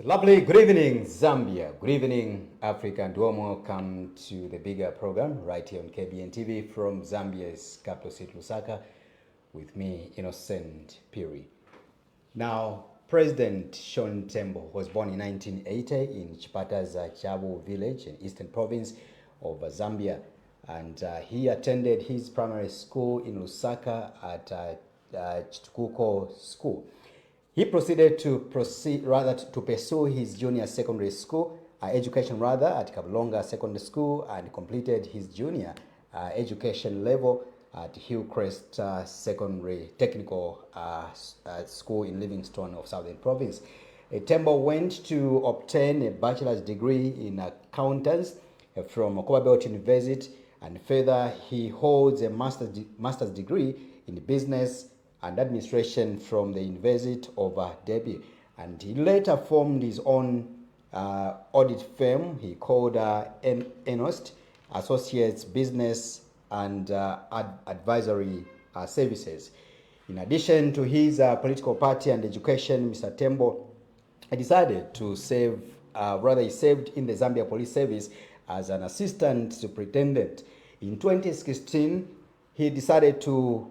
So lovely. Good evening, Zambia. Good evening, Africa, and warm welcome to the bigger program right here on KBN TV from Zambia's capital city, Lusaka, with me, Innocent Piri. Now, President Sean Tembo was born in 1980 in Chipata's Chabu village in eastern province of Zambia, and he attended his primary school in Lusaka at Chitukuko School. He proceeded to pursue his junior secondary school education at Kablonga Secondary School and completed his junior education level at Hillcrest Secondary Technical School in Livingstone of Southern Province. Tembo went to obtain a bachelor's degree in accountants from Cobalt University, and further he holds a master's degree in business and administration from the University of Derby, and he later formed his own audit firm he called Enost Associates Business and Advisory Services. In addition to his political party and education, Mr. Tembo decided to he served in the Zambia Police Service as an assistant superintendent. In 2016, he decided to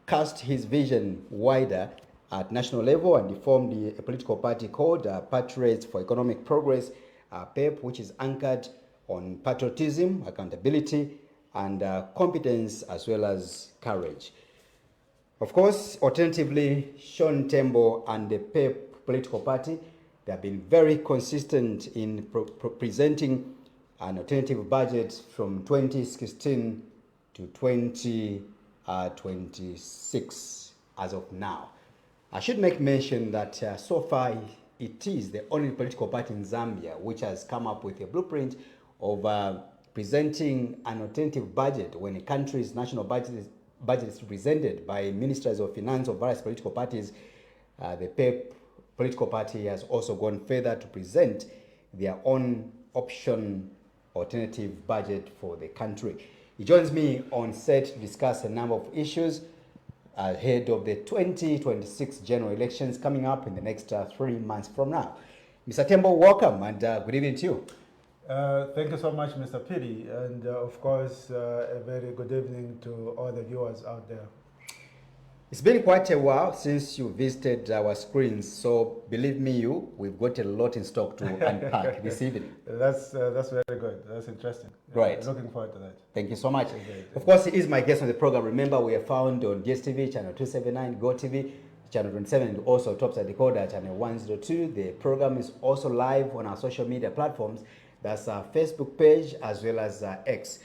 cast his vision wider at national level and he formed a political party called Patriots for Economic Progress, PEP, which is anchored on patriotism, accountability, and competence as well as courage. Of course, alternatively, Sean Tembo and the PEP political party, they have been very consistent in presenting an alternative budget from 2016 to 2026 as of now. I should make mention that so far it is the only political party in Zambia which has come up with a blueprint of presenting an alternative budget when a country's national budget is presented by ministers of finance of various political parties. The PEP political party has also gone further to present their own option alternative budget for the country. He joins me on set to discuss a number of issues ahead of the 2026 general elections coming up in the next 3 months from now. Mr. Tembo, welcome and good evening to you. Thank you so much, Mr. Piri, and of course, a very good evening to all the viewers out there. It's been quite a while since you visited our screens, so believe me, we've got a lot in stock to unpack this evening. That's very good. That's interesting. Right. Looking forward to that. Thank you so much. Of course, he is my guest on the program. Remember, we are found on DSTV, channel 279, GoTV, channel 27, and also Topside Decoder, channel 102. The program is also live on our social media platforms. That's our Facebook page as well as X.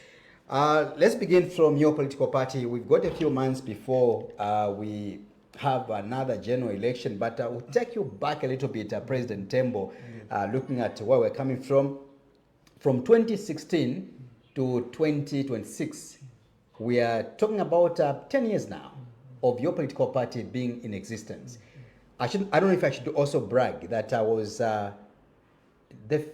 Let's begin from your political party. We've got a few months before we have another general election, but we'll take you back a little bit, President Tembo, looking at where we're coming from. From 2016 to 2026, we are talking about 10 years now of your political party being in existence. I don't know if I should also brag that I was the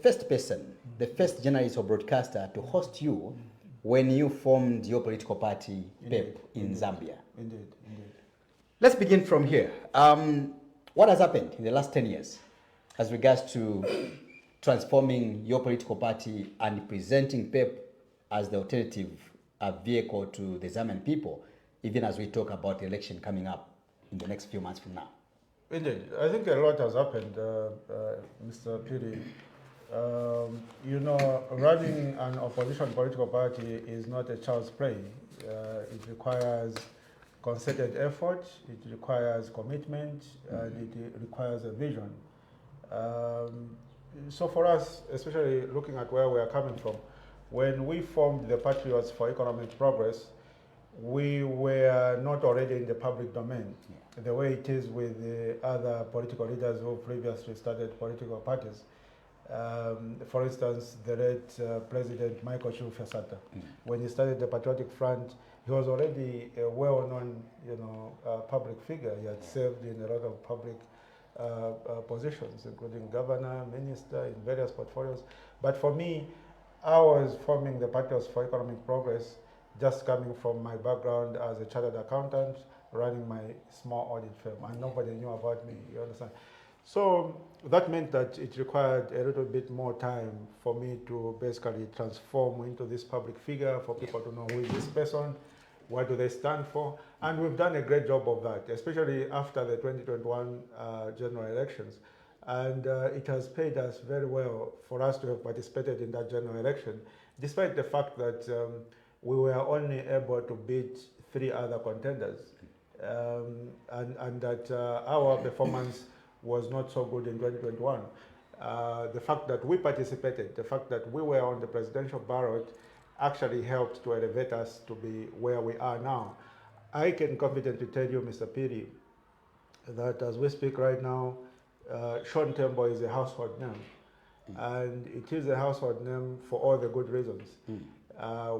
first person, the first journalist or broadcaster to host you when you formed your political party, PEP, in Zambia. Indeed. Let's begin from here. What has happened in the last 10 years as regards to transforming your political party and presenting PEP as the alternative vehicle to the Zambian people, even as we talk about the election coming up in the next few months from now? Indeed. I think a lot has happened, Mr. Piri. Running an opposition political party is not a child's play. It requires concerted effort, it requires commitment, and it requires a vision. So for us, especially looking at where we are coming from, when we formed the Patriots for Economic Progress, we were not already in the public domain, the way it is with the other political leaders who previously started political parties. For instance, the late President Michael Chilufya-Sata, when he started the Patriotic Front, he was already a well-known, public figure. He had served in a lot of public positions, including governor, minister, in various portfolios. But for me, I was forming the Patriots for Economic Progress, just coming from my background as a chartered accountant, running my small audit firm, and nobody knew about me. You understand? So that meant that it required a little bit more time for me to basically transform into this public figure, for people to know who is this person, what do they stand for, and we've done a great job of that, especially after the 2021 general elections. And it has paid us very well for us to have participated in that general election, despite the fact that we were only able to beat 3 other contenders, and that our performance was not so good in 2021. The fact that we participated, the fact that we were on the presidential ballot actually helped to elevate us to be where we are now. I can confidently tell you, Mr. Piri, that as we speak right now, Sean Tembo is a household name. And it is a household name for all the good reasons.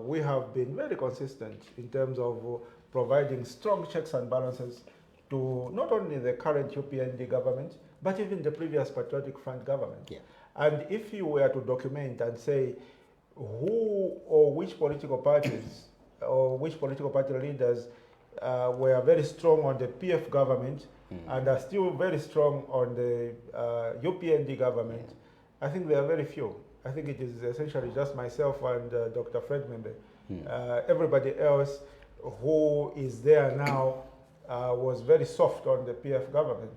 We have been very consistent in terms of providing strong checks and balances to not only the current UPND government, but even the previous Patriotic Front government. Yeah. And if you were to document and say who or which political parties or which political party leaders were very strong on the PF government and are still very strong on the UPND government, I think there are very few. I think it is essentially just myself and Dr. Fred Membe. Everybody else who is there now was very soft on the PF government.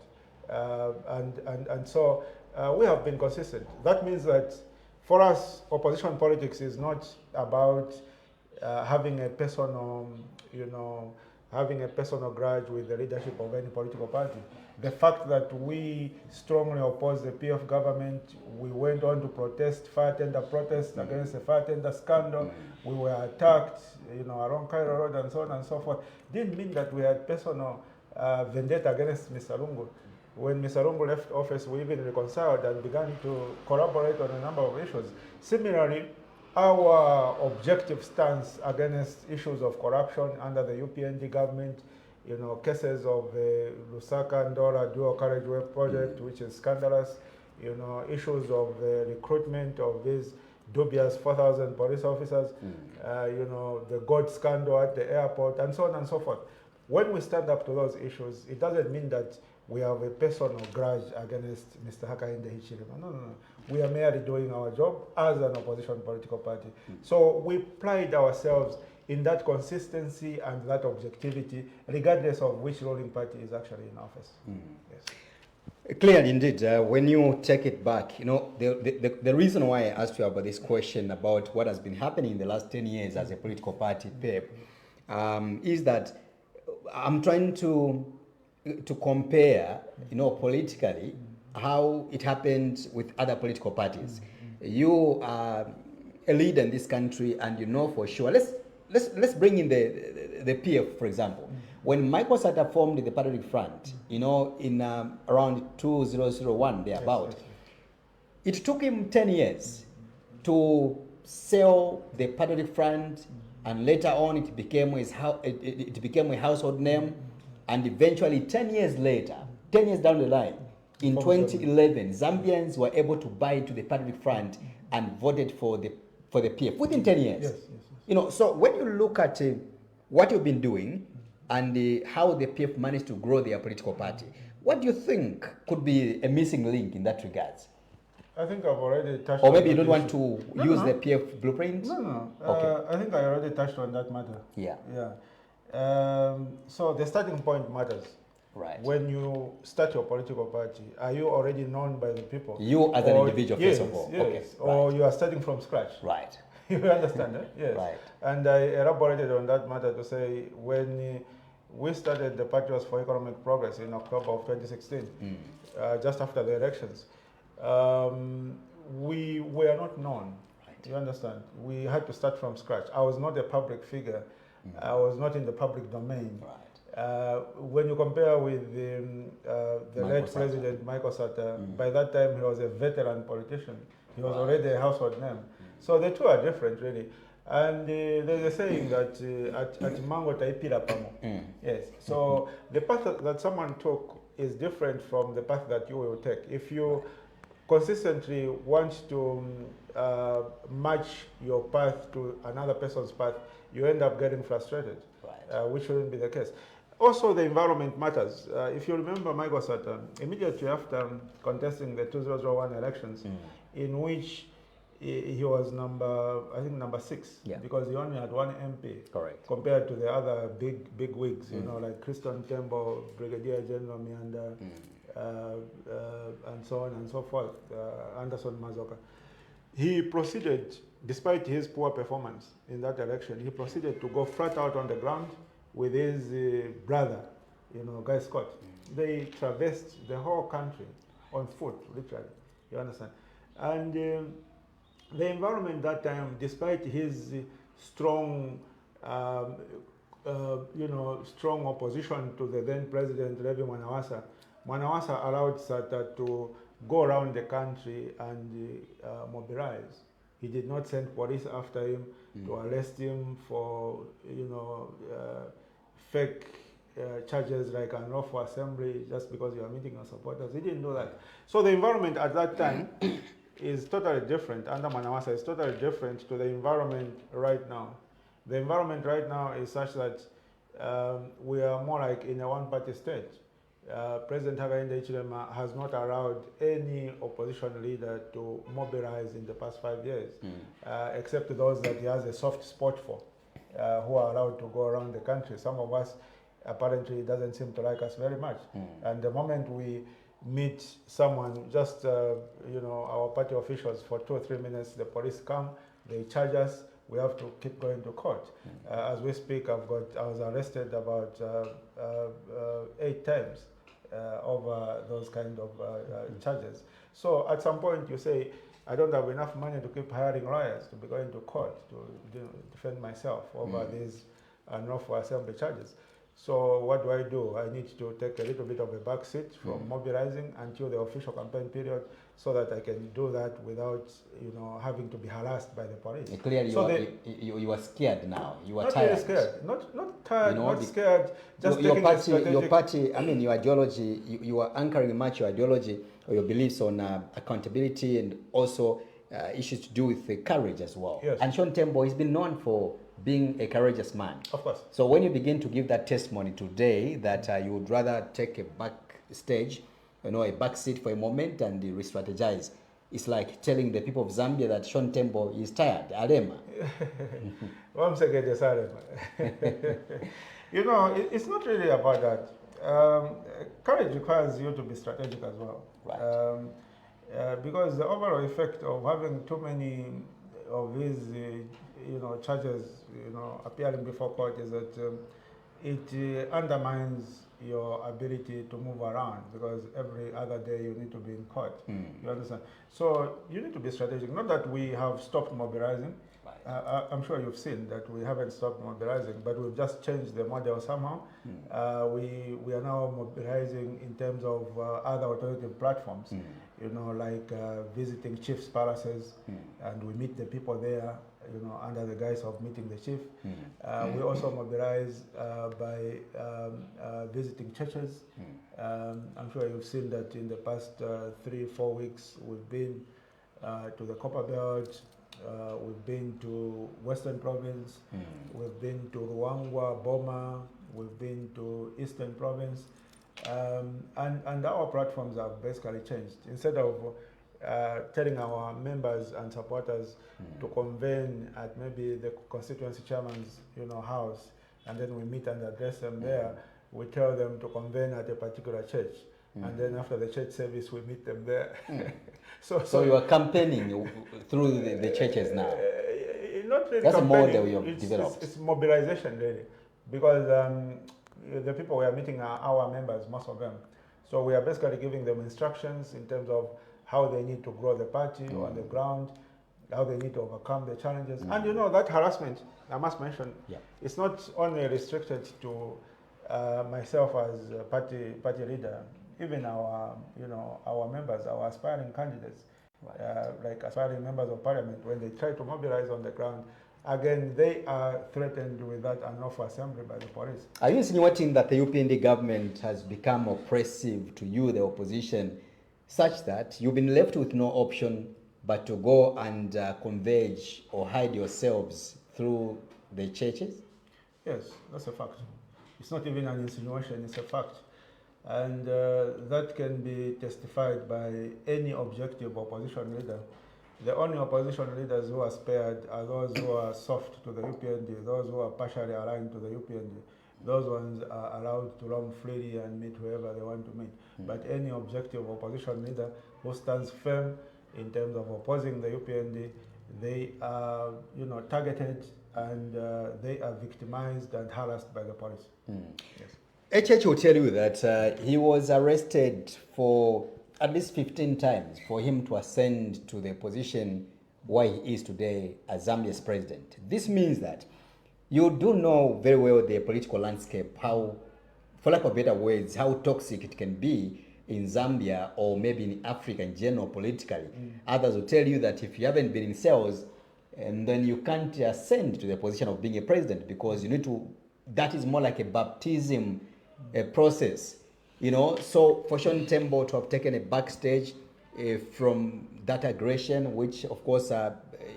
And so we have been consistent. That means that for us, opposition politics is not about having a personal, having a personal grudge with the leadership of any political party. The fact that we strongly oppose the PF government, we went on to protest, fire tender protests against the fire tender scandal, we were attacked, along Cairo Road and so on and so forth, didn't mean that we had personal vendetta against Mr. Lungu. When Mr. Lungu left office, we even reconciled and began to collaborate on a number of issues. Similarly, our objective stance against issues of corruption under the UPND government, cases of the Lusaka-Ndora dual carriageway project, which is scandalous, issues of the recruitment of these dubious 4,000 police officers, the gold scandal at the airport, and so on and so forth. When we stand up to those issues, it doesn't mean that we have a personal grudge against Mr. Hakainde Hichilema. No. We are merely doing our job as an opposition political party. So we pride ourselves in that consistency and that objectivity, regardless of which ruling party is actually in office. Yes. Clear indeed. When you take it back, the reason why I asked you about this question about what has been happening in the last 10 years as a political party, PEP, is that I'm trying to compare, politically, how it happened with other political parties. You are a leader in this country, and for sure. Let's bring in the PF, for example. When Michael Sata formed the Patriotic Front, in around 2001, thereabout, it took him 10 years to sell the Patriotic Front, and later on it became a household name, and eventually 10 years later, 10 years down the line, in 2011, Zambians were able to buy into the Patriotic Front and voted for the PF within 10 years. Yes. So when you look at what you've been doing and how the PF managed to grow their political party, what do you think could be a missing link in that regard? I think I've already touched on on maybe you that don't want issue. to use the PF blueprint? No. Okay. I think I already touched on that matter. Yeah. So the starting point matters. Right. When you start your political party, are you already known by the people? You as an individual, yes, first of all. Yes. Okay. Or right. you are starting from scratch. Right. You understand, eh? Yes. Right. And I elaborated on that matter to say when we started the Patriots for Economic Progress in October of 2016, just after the elections, we were not known. Right. You understand? We had to start from scratch. I was not a public figure. I was not in the public domain. Right. When you compare with the late President Michael Sata, by that time he was a veteran politician. He was already a household name. So the two are different, really. And there's a saying that at Mango Taipira Pamo. Yes. So the path that someone took is different from the path that you will take. If you consistently want to match your path to another person's path, you end up getting frustrated, which shouldn't be the case. also the environment matters. If you remember, Michael Sata, immediately after contesting the 2001 elections, in which he was number 6, Yeah. because he only had one MP. Correct. Compared to the other big wigs, you know, like Christian Tembo, Brigadier General Mianda, and so on and so forth, Anderson Mazoka. He proceeded, despite his poor performance in that election, he proceeded to go flat out on the ground with his brother, you know, Guy Scott. They traversed the whole country on foot, literally, you understand? And the environment that time, despite his strong, strong opposition to the then president, Levi Mwanawasa, Mwanawasa allowed Sata to go around the country and mobilize. He did not send police after him to arrest him for, fake charges like unlawful assembly just because you are meeting your supporters. He didn't do that. So the environment at that time is totally different. Under Mwanawasa is totally different to the environment right now. The environment right now is such that we are more like in a one-party state. President Hakainde Hichilema has not allowed any opposition leader to mobilize in the past 5 years, except those that he has a soft spot for, who are allowed to go around the country. Some of us, apparently, he doesn't seem to like us very much. And the moment we meet someone, just, our party officials for 2 or 3 minutes, the police come, they charge us, we have to keep going to court. As we speak, I was arrested about 8 times over those kind of charges. So at some point you say, I don't have enough money to keep hiring lawyers to be going to court to defend myself over these unlawful assembly charges. So what do? I need to take a little bit of a back seat from mobilizing until the official campaign period, so that I can do that without, having to be harassed by the police. Clearly, so you are scared now. You are not tired. Really scared. Not tired. Not scared. Just your taking party. I mean, your ideology. You are anchoring much your ideology or your beliefs on accountability and also issues to do with courage as well. Yes. And Sean Tembo has been known for being a courageous man. Of course. So when you begin to give that testimony today that you would rather take a back stage, a back seat for a moment and re-strategize, it's like telling the people of Zambia that Sean Tembo is tired. Alema. It's not really about that. Courage requires you to be strategic as well. Right. Because the overall effect of having too many of these, charges, appearing before court is that it undermines your ability to move around, because every other day you need to be in court. You understand? So you need to be strategic. Not that we have stopped mobilizing. Right. I'm sure you've seen that we haven't stopped mobilizing, but we've just changed the model somehow. We are now mobilizing in terms of other alternative platforms, like visiting chiefs' palaces, and we meet the people there, under the guise of meeting the chief. We also mobilize by visiting churches. I'm sure you've seen that in the past 3-4 weeks we've been to the Copper Belt, we've been to Western Province, we've been to Ruangwa, Boma, we've been to Eastern Province, and our platforms have basically changed. Instead of telling our members and supporters to convene at maybe the constituency chairman's house, and then we meet and address them there, we tell them to convene at a particular church, and then after the church service we meet them there. So you are campaigning through the churches now. Not really. That's a model you have developed. It's mobilization really, because the people we are meeting are our members, most of them. So we are basically giving them instructions in terms of how they need to grow the party on the ground, how they need to overcome the challenges. And that harassment, I must mention, it's not only restricted to myself as a party leader. Even our members, our aspiring candidates, like aspiring members of parliament, when they try to mobilize on the ground, again, they are threatened with that unlawful assembly by the police. Are you insinuating that the UPND government has become oppressive to you, the opposition, such that you've been left with no option but to go and converge or hide yourselves through the churches? Yes, that's a fact. It's not even an insinuation, it's a fact. And that can be testified by any objective opposition leader. The only opposition leaders who are spared are those who are soft to the UPND, those who are partially aligned to the UPND. Those ones are allowed to roam freely and meet whoever they want to meet. But any objective opposition leader who stands firm in terms of opposing the UPND, they are, targeted and they are victimized and harassed by the police. Yes. HH will tell you that he was arrested for at least 15 times for him to ascend to the position where he is today as Zambia's president. This means that you do know very well the political landscape, how, for lack of better words, how toxic it can be in Zambia or maybe in Africa in general politically. Others will tell you that if you haven't been in sales, and then you can't ascend to the position of being a president because you need to, that is more like a baptism process. So for Sean Tembo to have taken a backstage from that aggression, which of course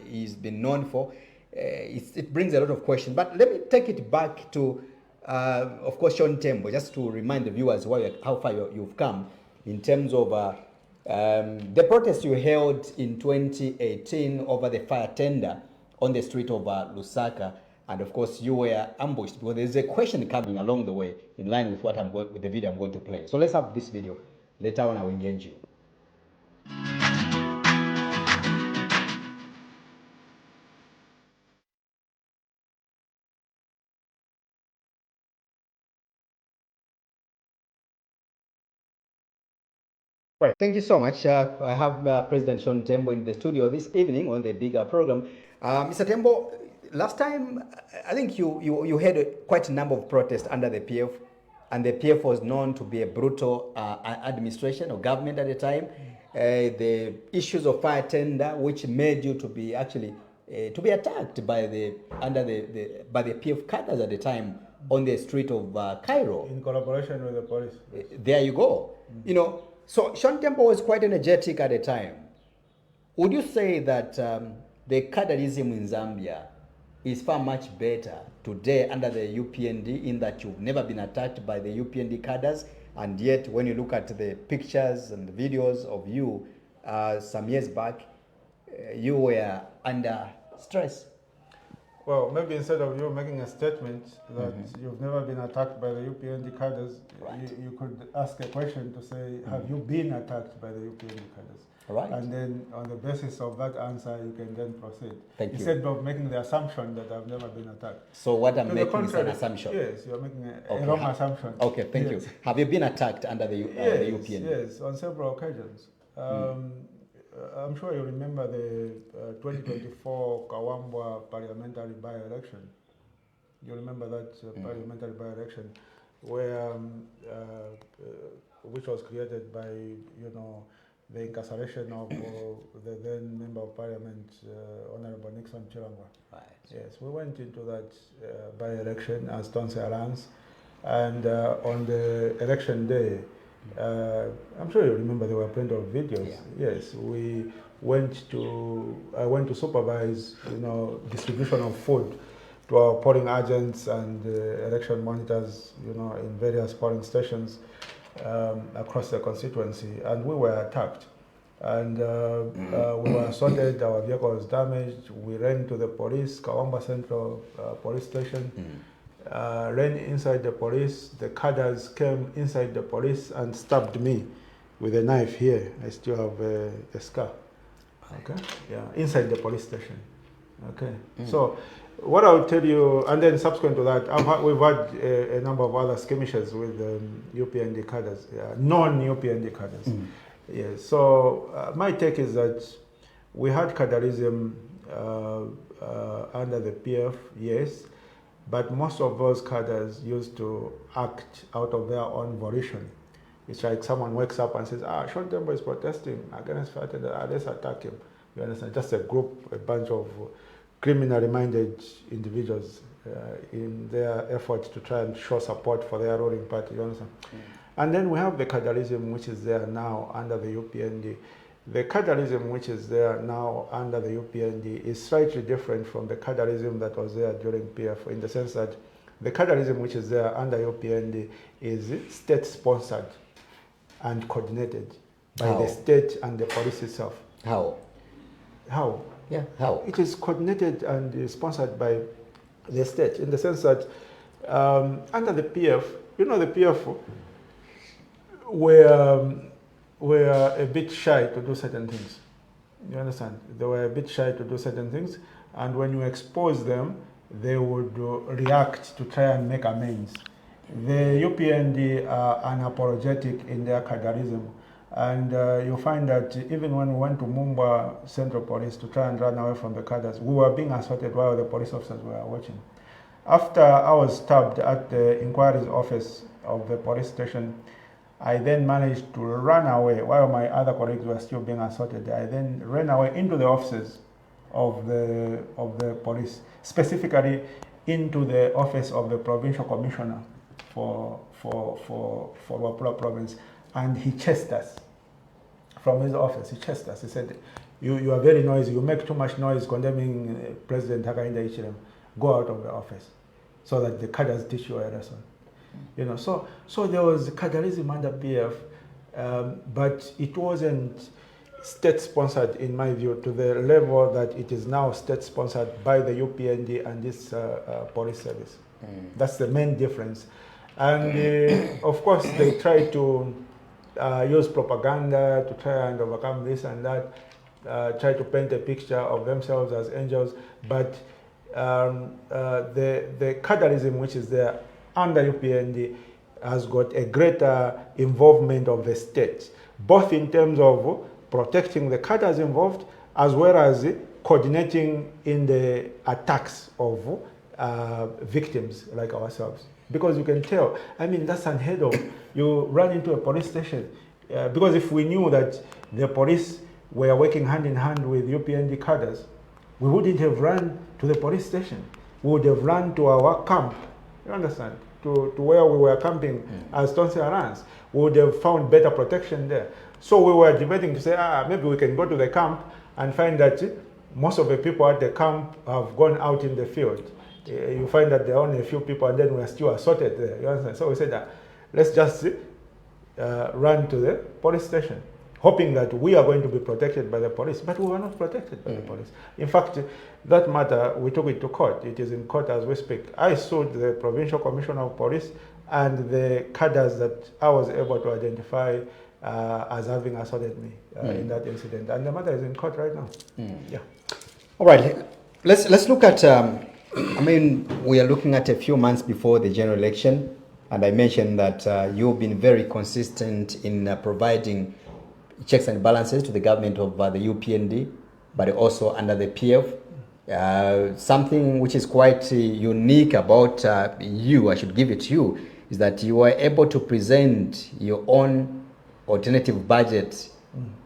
he's been known for, it brings a lot of questions. But let me take it back to, of course, Sean Tembo, just to remind the viewers how far you've come in terms of the protest you held in 2018 over the fire tender on the street of Lusaka. And of course, you were ambushed because there's a question coming along the way in line with with the video I'm going to play. So let's have this video. Later on, I will engage you. Right. Thank you so much. I have President Sean Tembo in the studio this evening on the bigger program. Mr. Tembo, last time I think you had quite a number of protests under the PF, and the PF was known to be a brutal administration or government at the time. The issues of fire tender, which made you to be actually to be attacked by the PF cadres at the time on the street of Cairo. In collaboration with the police. There you go. So Sean Tembo was quite energetic at the time. Would you say that the Catalism in Zambia is far much better today under the UPND in that you've never been attacked by the UPND cadres, and yet when you look at the pictures and the videos of you some years back, you were under stress? Well, maybe instead of you making a statement that you've never been attacked by the UPND cadres, you could ask a question to say, have you been attacked by the UPND cadres? Right. And then on the basis of that answer, you can then proceed. Thank you. Instead of making the assumption that I've never been attacked. So what I'm To the making is an contrary, assumption. Yes, you're making a wrong assumption. Okay, thank you. Have you been attacked under the UPND? Yes, on several occasions. I'm sure you remember the 2024 Kawambwa parliamentary by-election. You remember that parliamentary by-election, where which was created by the incarceration of the then member of parliament, Honorable Nixon Chirangwa. Right. Yes, we went into that by-election as Tonse Alliance, and on the election day, I'm sure you remember there were plenty of videos. Yeah. Yes, I went to supervise, distribution of food to our polling agents and election monitors, in various polling stations across the constituency, and we were attacked. And we were assaulted, our vehicle was damaged, we ran to the police, Kawamba Central Police Station. Ran inside the police. The cadres came inside the police and stabbed me with a knife here. I still have a scar. Okay. Yeah, inside the police station. Okay. So, what I will tell you, and then subsequent to that, we've had a number of other skirmishes with UPND cadres, non-UPND cadres. Yeah. So my take is that we had Catalism under the PF, yes. But most of those cadres used to act out of their own volition. It's like someone wakes up and says, Sean Tembo is protesting against fire tender, let's attack him. You understand? Just a group, a bunch of criminally minded individuals in their efforts to try and show support for their ruling party. You understand? And then we have the Catalism, which is there now under the UPND. The Catalism which is there now under the UPND is slightly different from the Catalism that was there during PF, in the sense that The Catalism which is there under UPND is state-sponsored and coordinated by How? the state and the police itself. How? How? Yeah, how? It is coordinated and sponsored by the state in the sense that under the PF, the PF were a bit shy to do certain things. You understand? They were a bit shy to do certain things, and when you expose them, they would react to try and make amends. The UPND are unapologetic in their Catalism, and you find that even when we went to Mumba Central Police to try and run away from the cadres, we were being assaulted while the police officers were watching. After I was stabbed at the inquiries office of the police station, I then managed to run away while my other colleagues were still being assaulted. I then ran away into the offices of the police, specifically into the office of the provincial commissioner for Wapula province, and he chased us from his office. He chased us. He said, "You are very noisy. You make too much noise condemning President Hakainde Hichilema. Go out of the office, so that the cadres teach you a lesson." So there was Catalism under PF, but it wasn't state-sponsored, in my view, to the level that it is now state-sponsored by the UPND and this police service. That's the main difference. And of course, they try to use propaganda to try and overcome this and that, try to paint a picture of themselves as angels, but the Catalism which is there under UPND has got a greater involvement of the state, both in terms of protecting the cadres involved, as well as coordinating in the attacks of victims like ourselves. Because you can tell, that's unheard of. You run into a police station, because if we knew that the police were working hand in hand with UPND cadres, we wouldn't have run to the police station. We would have run to our camp, you understand, to where we were camping as Tonse Alliance. We would have found better protection there. So we were debating to say, maybe we can go to the camp and find that most of the people at the camp have gone out in the field. You find that there are only a few people, and then we are still assaulted there. You understand? So we said that let's just run to the police station, hoping that we are going to be protected by the police. But we were not protected by the police. In fact, that matter, we took it to court. It is in court as we speak. I sued the Provincial Commissioner of Police and the cadres that I was able to identify as having assaulted me in that incident. And the matter is in court right now. Yeah. All right. Let's look at, we are looking at a few months before the general election. And I mentioned that you've been very consistent in providing checks and balances to the government of the UPND, but also under the PF. Something which is quite unique about you, I should give it to you, is that you were able to present your own alternative budget,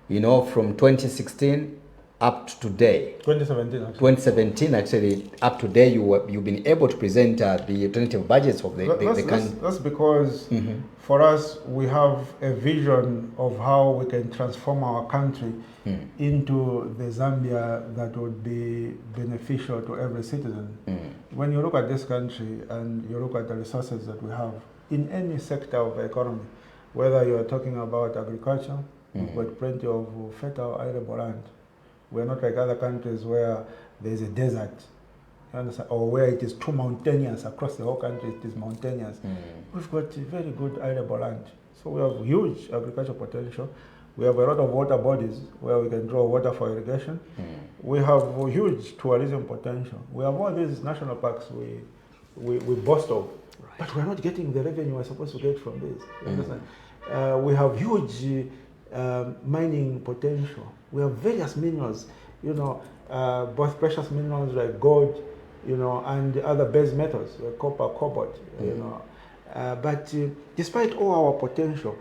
from 2016 up to today. 2017 actually. 2017 actually, up to today, you've been able to present the alternative budgets of the country. That's because for us, we have a vision of how we can transform our country into the Zambia that would be beneficial to every citizen. When you look at this country and you look at the resources that we have in any sector of the economy, whether you are talking about agriculture, we've got plenty of fertile, arable land. We're not like other countries where there's a desert, you understand, or where it is too mountainous. Across the whole country, it is mountainous. We've got very good arable land. So we have huge agricultural potential. We have a lot of water bodies where we can draw water for irrigation. We have huge tourism potential. We have all these national parks we boast of, but we're not getting the revenue we're supposed to get from this. You understand? We have huge mining potential. We have various minerals, both precious minerals like gold, and other base metals like copper, cobalt, but despite all our potential,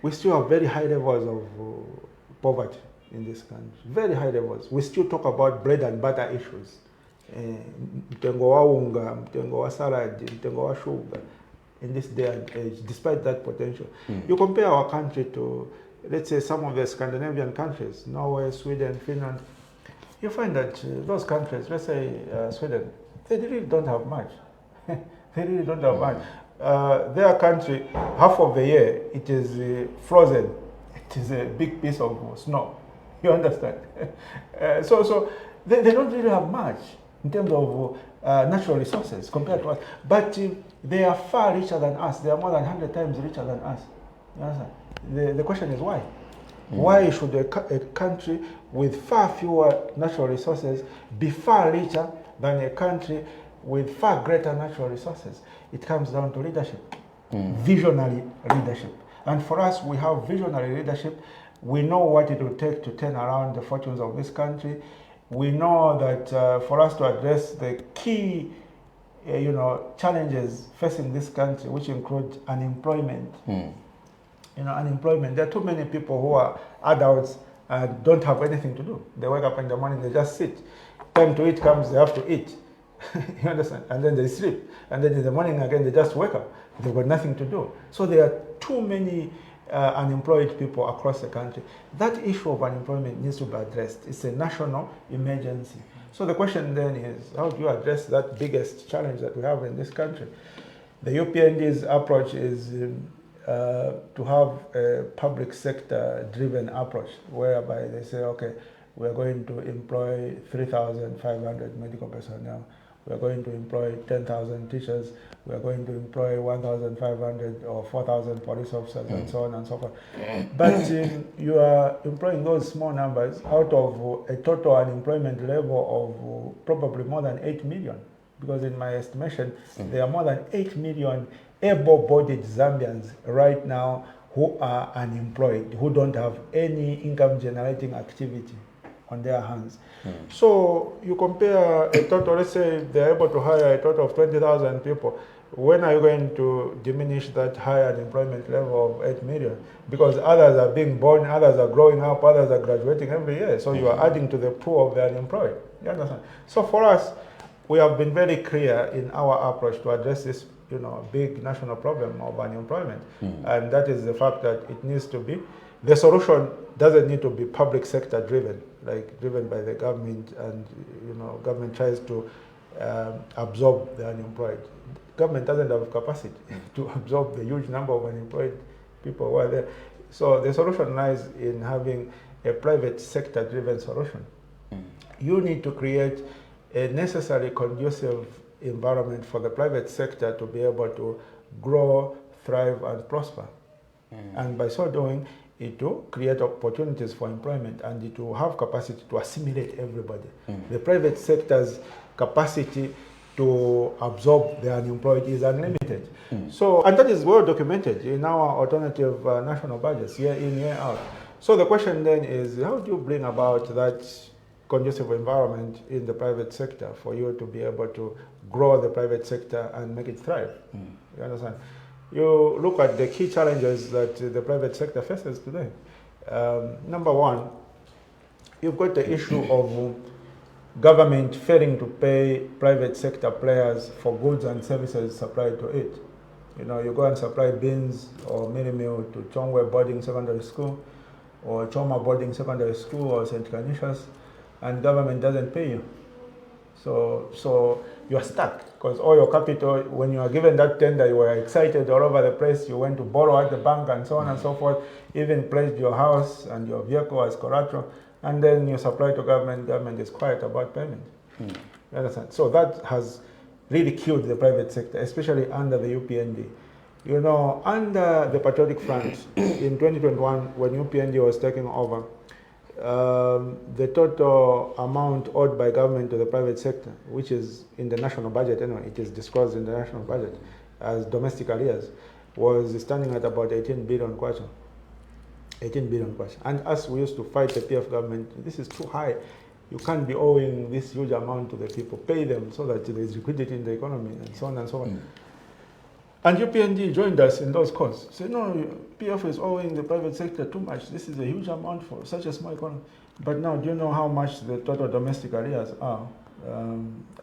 we still have very high levels of poverty in this country. Very high levels. We still talk about bread and butter issues. Mtengo wa unga, mtengo wa salad, mtengo wa sugar in this day and age, despite that potential. You compare our country to, let's say, some of the Scandinavian countries, Norway, Sweden, Finland, you find that those countries, let's say Sweden, they really don't have much. They really don't have much. Their country, half of the year, it is frozen. It is a big piece of snow. You understand? So they don't really have much in terms of natural resources compared to us. But they are far richer than us. They are more than 100 times richer than us. You understand? The question is why? Why should a country with far fewer natural resources be far richer than a country with far greater natural resources? It comes down to leadership, visionary leadership. And for us, we have visionary leadership. We know what it will take to turn around the fortunes of this country. We know that for us to address the key challenges facing this country, which include unemployment, unemployment. There are too many people who are adults and don't have anything to do. They wake up in the morning, they just sit. Time to eat comes, they have to eat. You understand? And then they sleep. And then in the morning again, they just wake up. They've got nothing to do. So there are too many unemployed people across the country. That issue of unemployment needs to be addressed. It's a national emergency. So the question then is, how do you address that biggest challenge that we have in this country? The UPND's approach is to have a public sector driven approach whereby they say, okay, we're going to employ 3,500 medical personnel. We're going to employ 10,000 teachers. We're going to employ 1,500 or 4,000 police officers and so on and so forth. But you are employing those small numbers out of a total unemployment level of probably more than 8 million. Because in my estimation, there are more than 8 million able-bodied Zambians right now who are unemployed, who don't have any income-generating activity on their hands. So you compare a total, let's say they're able to hire a total of 20,000 people. When are you going to diminish that high unemployment level of 8 million? Because others are being born, others are growing up, others are graduating every year. So you are adding to the pool of the unemployed. You understand? So for us, we have been very clear in our approach to address this big national problem of unemployment. And that is the fact that it needs to be, the solution doesn't need to be public sector driven, like driven by the government, and government tries to absorb the unemployed. Government doesn't have capacity to absorb the huge number of unemployed people who are there. So the solution lies in having a private sector driven solution. You need to create a necessary conducive environment for the private sector to be able to grow, thrive, and prosper. And by so doing, it will create opportunities for employment, and it will have capacity to assimilate everybody. The private sector's capacity to absorb the unemployed is unlimited. So, and that is well documented in our alternative national budgets, year in, year out. So the question then is, how do you bring about that conducive environment in the private sector for you to be able to grow the private sector and make it thrive? You understand? You look at the key challenges that the private sector faces today. Number one, you've got the issue of government failing to pay private sector players for goods and services supplied to it. You go and supply beans or mini meal to Chongwe Boarding Secondary School or Choma Boarding Secondary School or St. Canisius, and government doesn't pay you. So you're stuck, because all your capital, when you are given that tender, you were excited all over the place. You went to borrow at the bank and so on and so forth, even pledged your house and your vehicle as collateral, and then you supply to government. Government is quiet about payment. You understand? So that has really killed the private sector, especially under the UPND. Under the Patriotic Front in 2021, when UPND was taking over, the total amount owed by government to the private sector, which is in the national budget, it is disclosed in the national budget as domestic arrears, was standing at about 18 billion kwacha. 18 billion kwacha. And as we used to fight the PF government, this is too high. You can't be owing this huge amount to the people. Pay them so that there is liquidity in the economy, and so on and so on. And UPND joined us in those calls. Said, no, PF is owing the private sector too much. This is a huge amount for such a small economy. But now, do you know how much the total domestic arrears are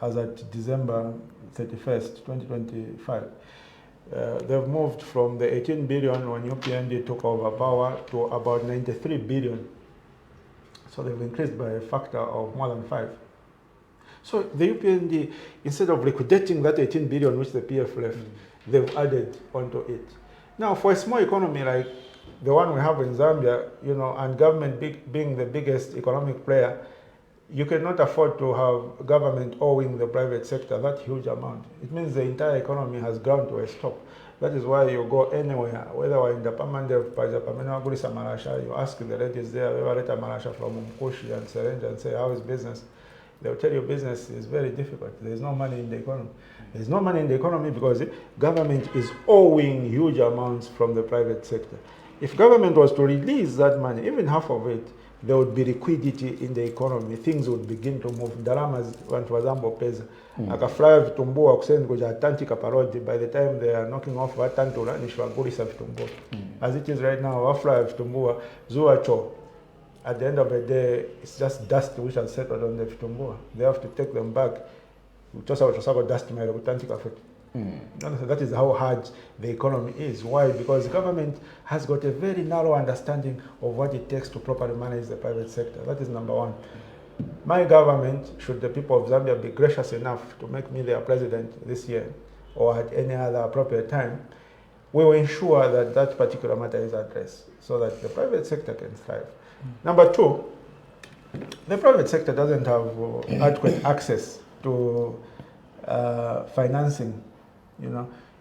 as at December 31st, 2025? They've moved from the 18 billion when UPND took over power to about 93 billion. So they've increased by a factor of more than 5. So the UPND, instead of liquidating that 18 billion which the PF left, they've added onto it. Now, for a small economy like the one we have in Zambia, and government being the biggest economic player, you cannot afford to have government owing the private sector that huge amount. It means the entire economy has ground to a stop. That is why you go anywhere, whether we're in the Pamande, you ask the ladies there, we let a Malasha from Mkushi and Serenja and say, how is business? They'll tell you business is very difficult. There's no money in the economy. There's no money in the economy because government is owing huge amounts from the private sector. If government was to release that money, even half of it, there would be liquidity in the economy. Things would begin to move. Ndalama for example, pesa. Akafly vitumbua kuseni kuja Atlantic parodi. By the time they are knocking off Vatantula, nishwagulisa vitumbua. As it is right now, wafly vitumbua, zuwa cho. At the end of the day, it's just dust which has settled on the vitumbua. They have to take them back. Just dust my Atlantic effect. That is how hard the economy is. Why? Because the government has got a very narrow understanding of what it takes to properly manage the private sector. That is number one. My government, should the people of Zambia be gracious enough to make me their president this year or at any other appropriate time, we will ensure that that particular matter is addressed so that the private sector can thrive. Number two, the private sector doesn't have adequate access to financing.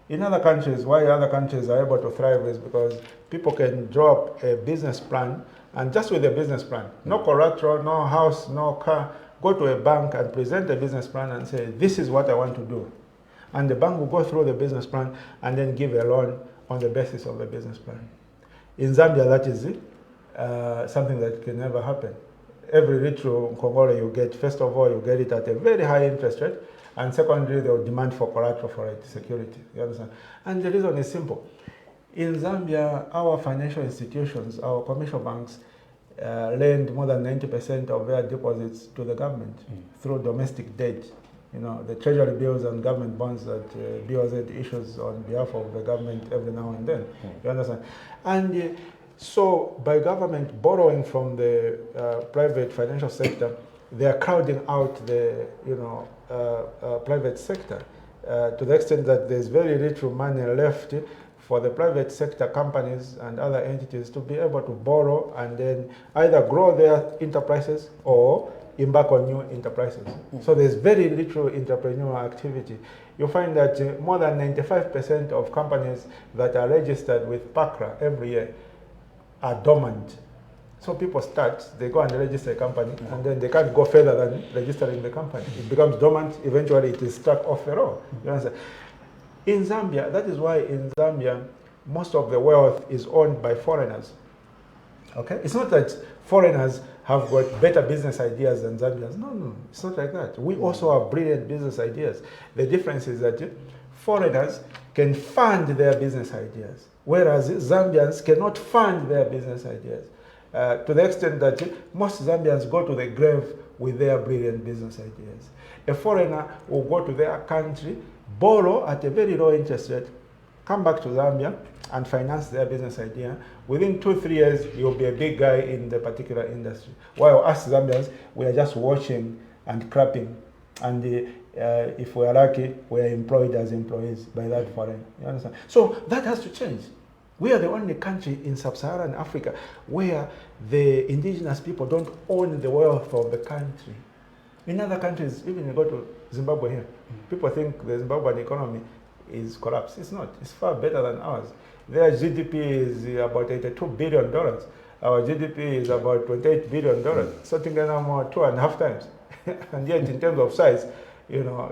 In other countries, why other countries are able to thrive is because people can draw up a business plan, and just with a business plan, no collateral, no house, no car, go to a bank and present a business plan and say, this is what I want to do. And the bank will go through the business plan and then give a loan on the basis of the business plan. In Zambia, that is something that can never happen. Every little Kongole you get, first of all, you get it at a very high interest rate, and secondly, they will demand for collateral for it, security. You understand? And the reason is simple. In Zambia, our financial institutions, our commercial banks, lend more than 90% of their deposits to the government through domestic debt. The treasury bills and government bonds that BOZ issues on behalf of the government every now and then. You understand? And so by government borrowing from the private financial sector, they are crowding out the private sector to the extent that there's very little money left for the private sector companies and other entities to be able to borrow and then either grow their enterprises or embark on new enterprises. So there's very little entrepreneurial activity. You find that more than 95% of companies that are registered with PACRA every year are dormant. So people start, they go and register a company, and then they can't go further than registering the company. It becomes dormant, eventually it is struck off the road. You understand? In Zambia, that is why in Zambia, most of the wealth is owned by foreigners. Okay? It's not that foreigners have got better business ideas than Zambians. No, it's not like that. We also have brilliant business ideas. The difference is that foreigners can fund their business ideas, whereas Zambians cannot fund their business ideas. To the extent that most Zambians go to the grave with their brilliant business ideas. A foreigner will go to their country, borrow at a very low interest rate, come back to Zambia and finance their business idea. Within 2-3 years, you'll be a big guy in the particular industry. While us Zambians, we are just watching and clapping. And if we are lucky, we are employed as employees by that foreigner. You understand? So that has to change. We are the only country in sub-Saharan Africa where the indigenous people don't own the wealth of the country. In other countries, even you go to Zimbabwe here, people think the Zimbabwean economy is collapsed. It's not. It's far better than ours. Their GDP is about $82 billion. Our GDP is about $28 billion. Something like 2.5 times. And yet, in terms of size,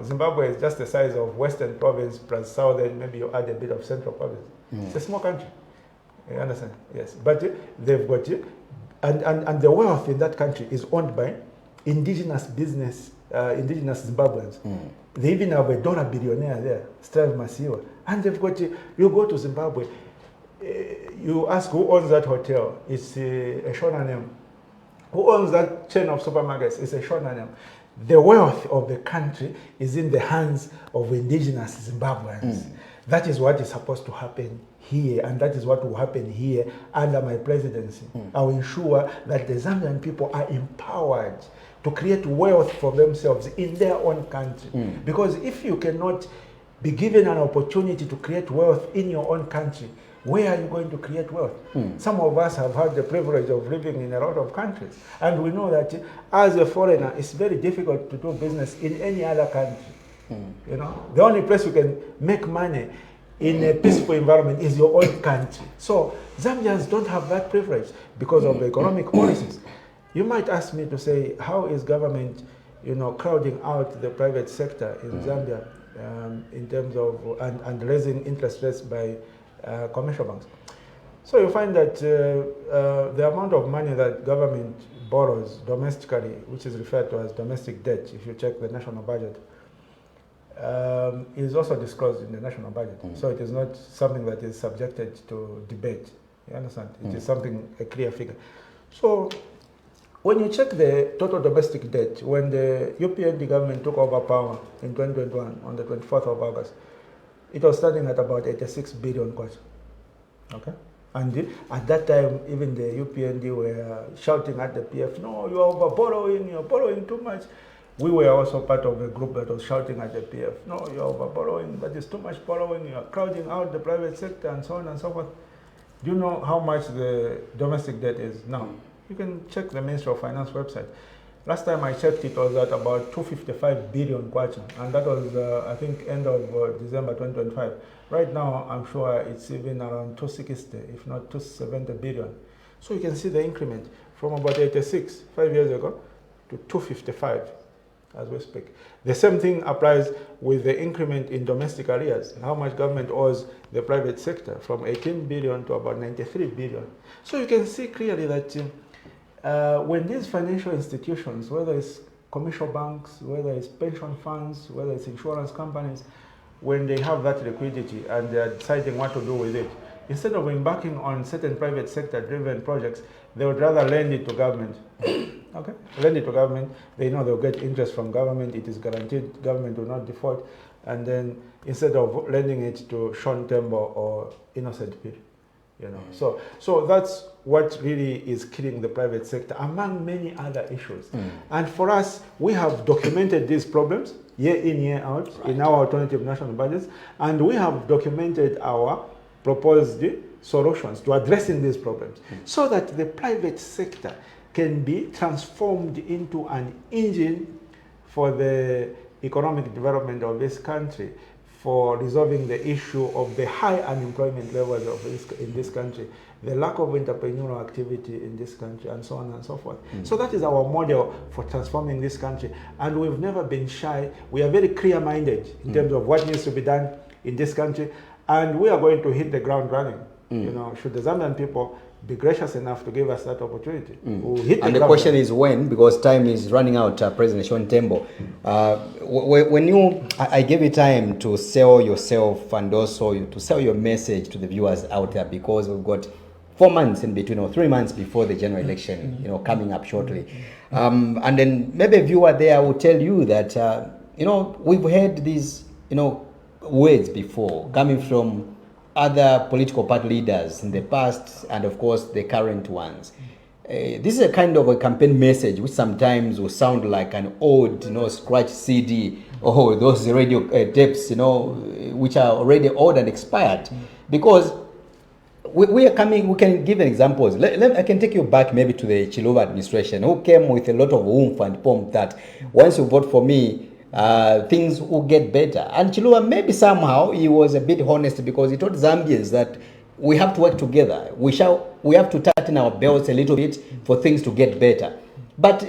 Zimbabwe is just the size of Western Province plus Southern, maybe you add a bit of Central Province. It's a small country. You understand? Yes. But they've got, and the wealth in that country is owned by indigenous business, indigenous Zimbabweans. They even have a dollar billionaire there, Strive Masiwa. And they've got, you go to Zimbabwe, you ask who owns that hotel, it's a Shona name. Who owns that chain of supermarkets, it's a Shona name. The wealth of the country is in the hands of indigenous Zimbabweans. That is what is supposed to happen here, and that is what will happen here under my presidency. I will ensure that the Zambian people are empowered to create wealth for themselves in their own country. Because if you cannot be given an opportunity to create wealth in your own country, where are you going to create wealth? Some of us have had the privilege of living in a lot of countries, and we know that as a foreigner, it's very difficult to do business in any other country. You know, the only place you can make money in a peaceful environment is your own country. So Zambians don't have that privilege because of the economic policies. You might ask me to say, how is government, you know, crowding out the private sector in Zambia in terms of and raising interest rates by commercial banks? So you find that the amount of money that government borrows domestically, which is referred to as domestic debt, if you check the national budget, is also disclosed in the national budget. So it is not something that is subjected to debate. You understand? It is something, a clear figure. So when you check the total domestic debt, when the UPND government took over power in 2021 on the 24th of August, it was starting at about 86 billion kwacha. Okay? And at that time, even the UPND were shouting at the PF, no, you are over borrowing, you're borrowing too much. We were also part of a group that was shouting at the PF, no, you're over borrowing, that is too much borrowing, you're crowding out the private sector and so on and so forth. Do you know how much the domestic debt is now? You can check the Ministry of Finance website. Last time I checked, it was at about 255 billion kwacha, and that was, I think, end of December 2025. Right now, I'm sure it's even around 260, if not 270 billion. So you can see the increment from about 86, 5 years ago, to 255 as we speak. The same thing applies with the increment in domestic arrears, how much government owes the private sector, from 18 billion to about 93 billion. So you can see clearly that when these financial institutions, whether it's commercial banks, whether it's pension funds, whether it's insurance companies, when they have that liquidity and they are deciding what to do with it, instead of embarking on certain private sector driven projects, they would rather lend it to government. Okay? Lend it to government, they know they'll get interest from government, it is guaranteed, government will not default, and then instead of lending it to Sean Tembo or innocent people. You know, so that's what really is killing the private sector, among many other issues. And for us, we have documented these problems year in, year out in our alternative national budgets, and we have documented our proposed solutions to addressing these problems so that the private sector can be transformed into an engine for the economic development of this country, for resolving the issue of the high unemployment levels in this country, the lack of entrepreneurial activity in this country, and so on and so forth. So that is our model for transforming this country. And we've never been shy. We are very clear-minded in terms of what needs to be done in this country. And we are going to hit the ground running. You know, should the Zambian people be gracious enough to give us that opportunity. We'll hit and the question is when, because time is running out, President Sean Tembo. When I gave you time to sell yourself and also to sell your message to the viewers out there, because we've got 4 months in between, or 3 months before the general election, you know, coming up shortly. And then maybe a viewer there will tell you that, you know, we've heard these, you know, words before coming from other political party leaders in the past, and of course the current ones. This is a kind of a campaign message which sometimes will sound like an old, you know, scratch CD, or those radio tapes, you know, which are already old and expired. Because we are coming, we can give examples. I can take you back maybe to the Chiluba administration, who came with a lot of oomph and pomp that once you vote for me, things will get better. And Chiluba, maybe somehow he was a bit honest, because he told Zambians that we have to work together. We have to tighten our belts a little bit for things to get better. But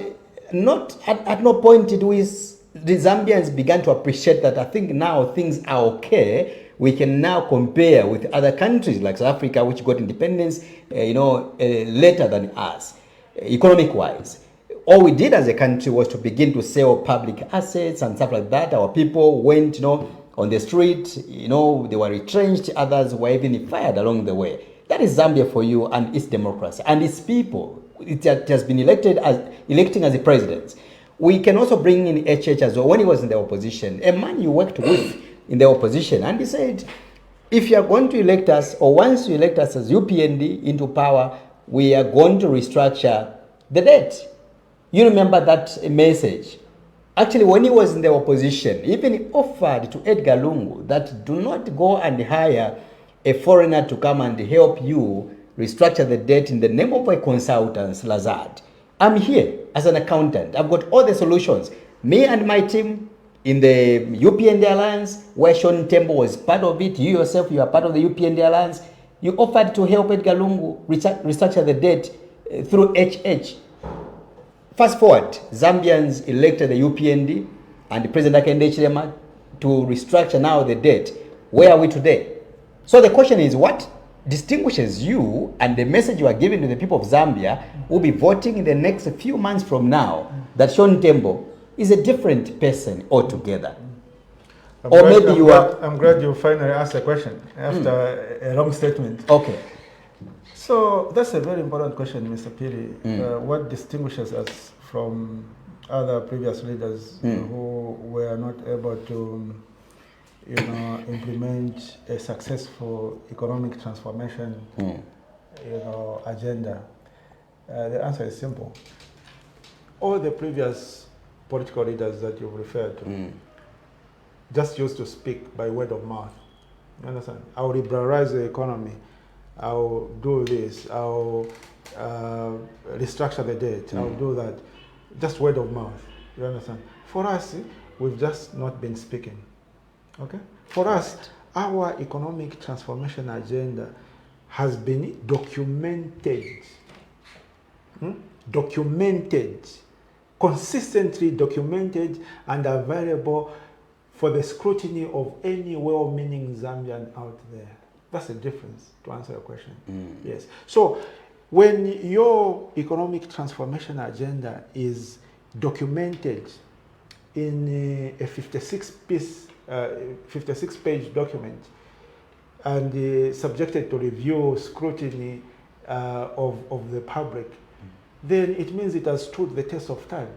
not at no point did the Zambians began to appreciate that. I think now things are okay. We can now compare with other countries like South Africa, which got independence, later than us, economic-wise. All we did as a country was to begin to sell public assets and stuff like that. Our people went, on the street, they were retrenched. Others were even fired along the way. That is Zambia for you and its democracy and its people. It has been electing as a president. We can also bring in HH as well. When he was in the opposition, a man you worked with in the opposition, and he said, if you are going to elect us, or once you elect us as UPND into power, we are going to restructure the debt. You remember that message? Actually, when he was in the opposition, even he offered to Edgar Lungu that do not go and hire a foreigner to come and help you restructure the debt in the name of a consultant, Lazard. I'm here as an accountant. I've got all the solutions. Me and my team in the UPND Alliance, where Sean Tembo was part of it, you yourself, you are part of the UPND Alliance. You offered to help Edgar Lungu restructure the debt through HH. Fast forward, Zambians elected the UPND and President Hakainde Hichilema to restructure now the debt. Where are we today? So the question is, what distinguishes you and the message you are giving to the people of Zambia who will be voting in the next few months from now that Sean Tembo is a different person altogether? I'm glad you finally asked a question after a long statement. Okay. So that's a very important question, Mr. Piri. What distinguishes us from other previous leaders who were not able to, implement a successful economic transformation, agenda? The answer is simple. All the previous political leaders that you've referred to just used to speak by word of mouth. You understand? I'll liberalize the economy. I'll do this. I'll restructure the debt. I'll do that. Just word of mouth. You understand? For us, we've just not been speaking. Okay? For us, our economic transformation agenda has been documented. Documented. Consistently documented and available for the scrutiny of any well-meaning Zambian out there. That's the difference, to answer your question. Yes. So when your economic transformation agenda is documented in a 56-page document and subjected to review, scrutiny of the public, then it means it has stood the test of time.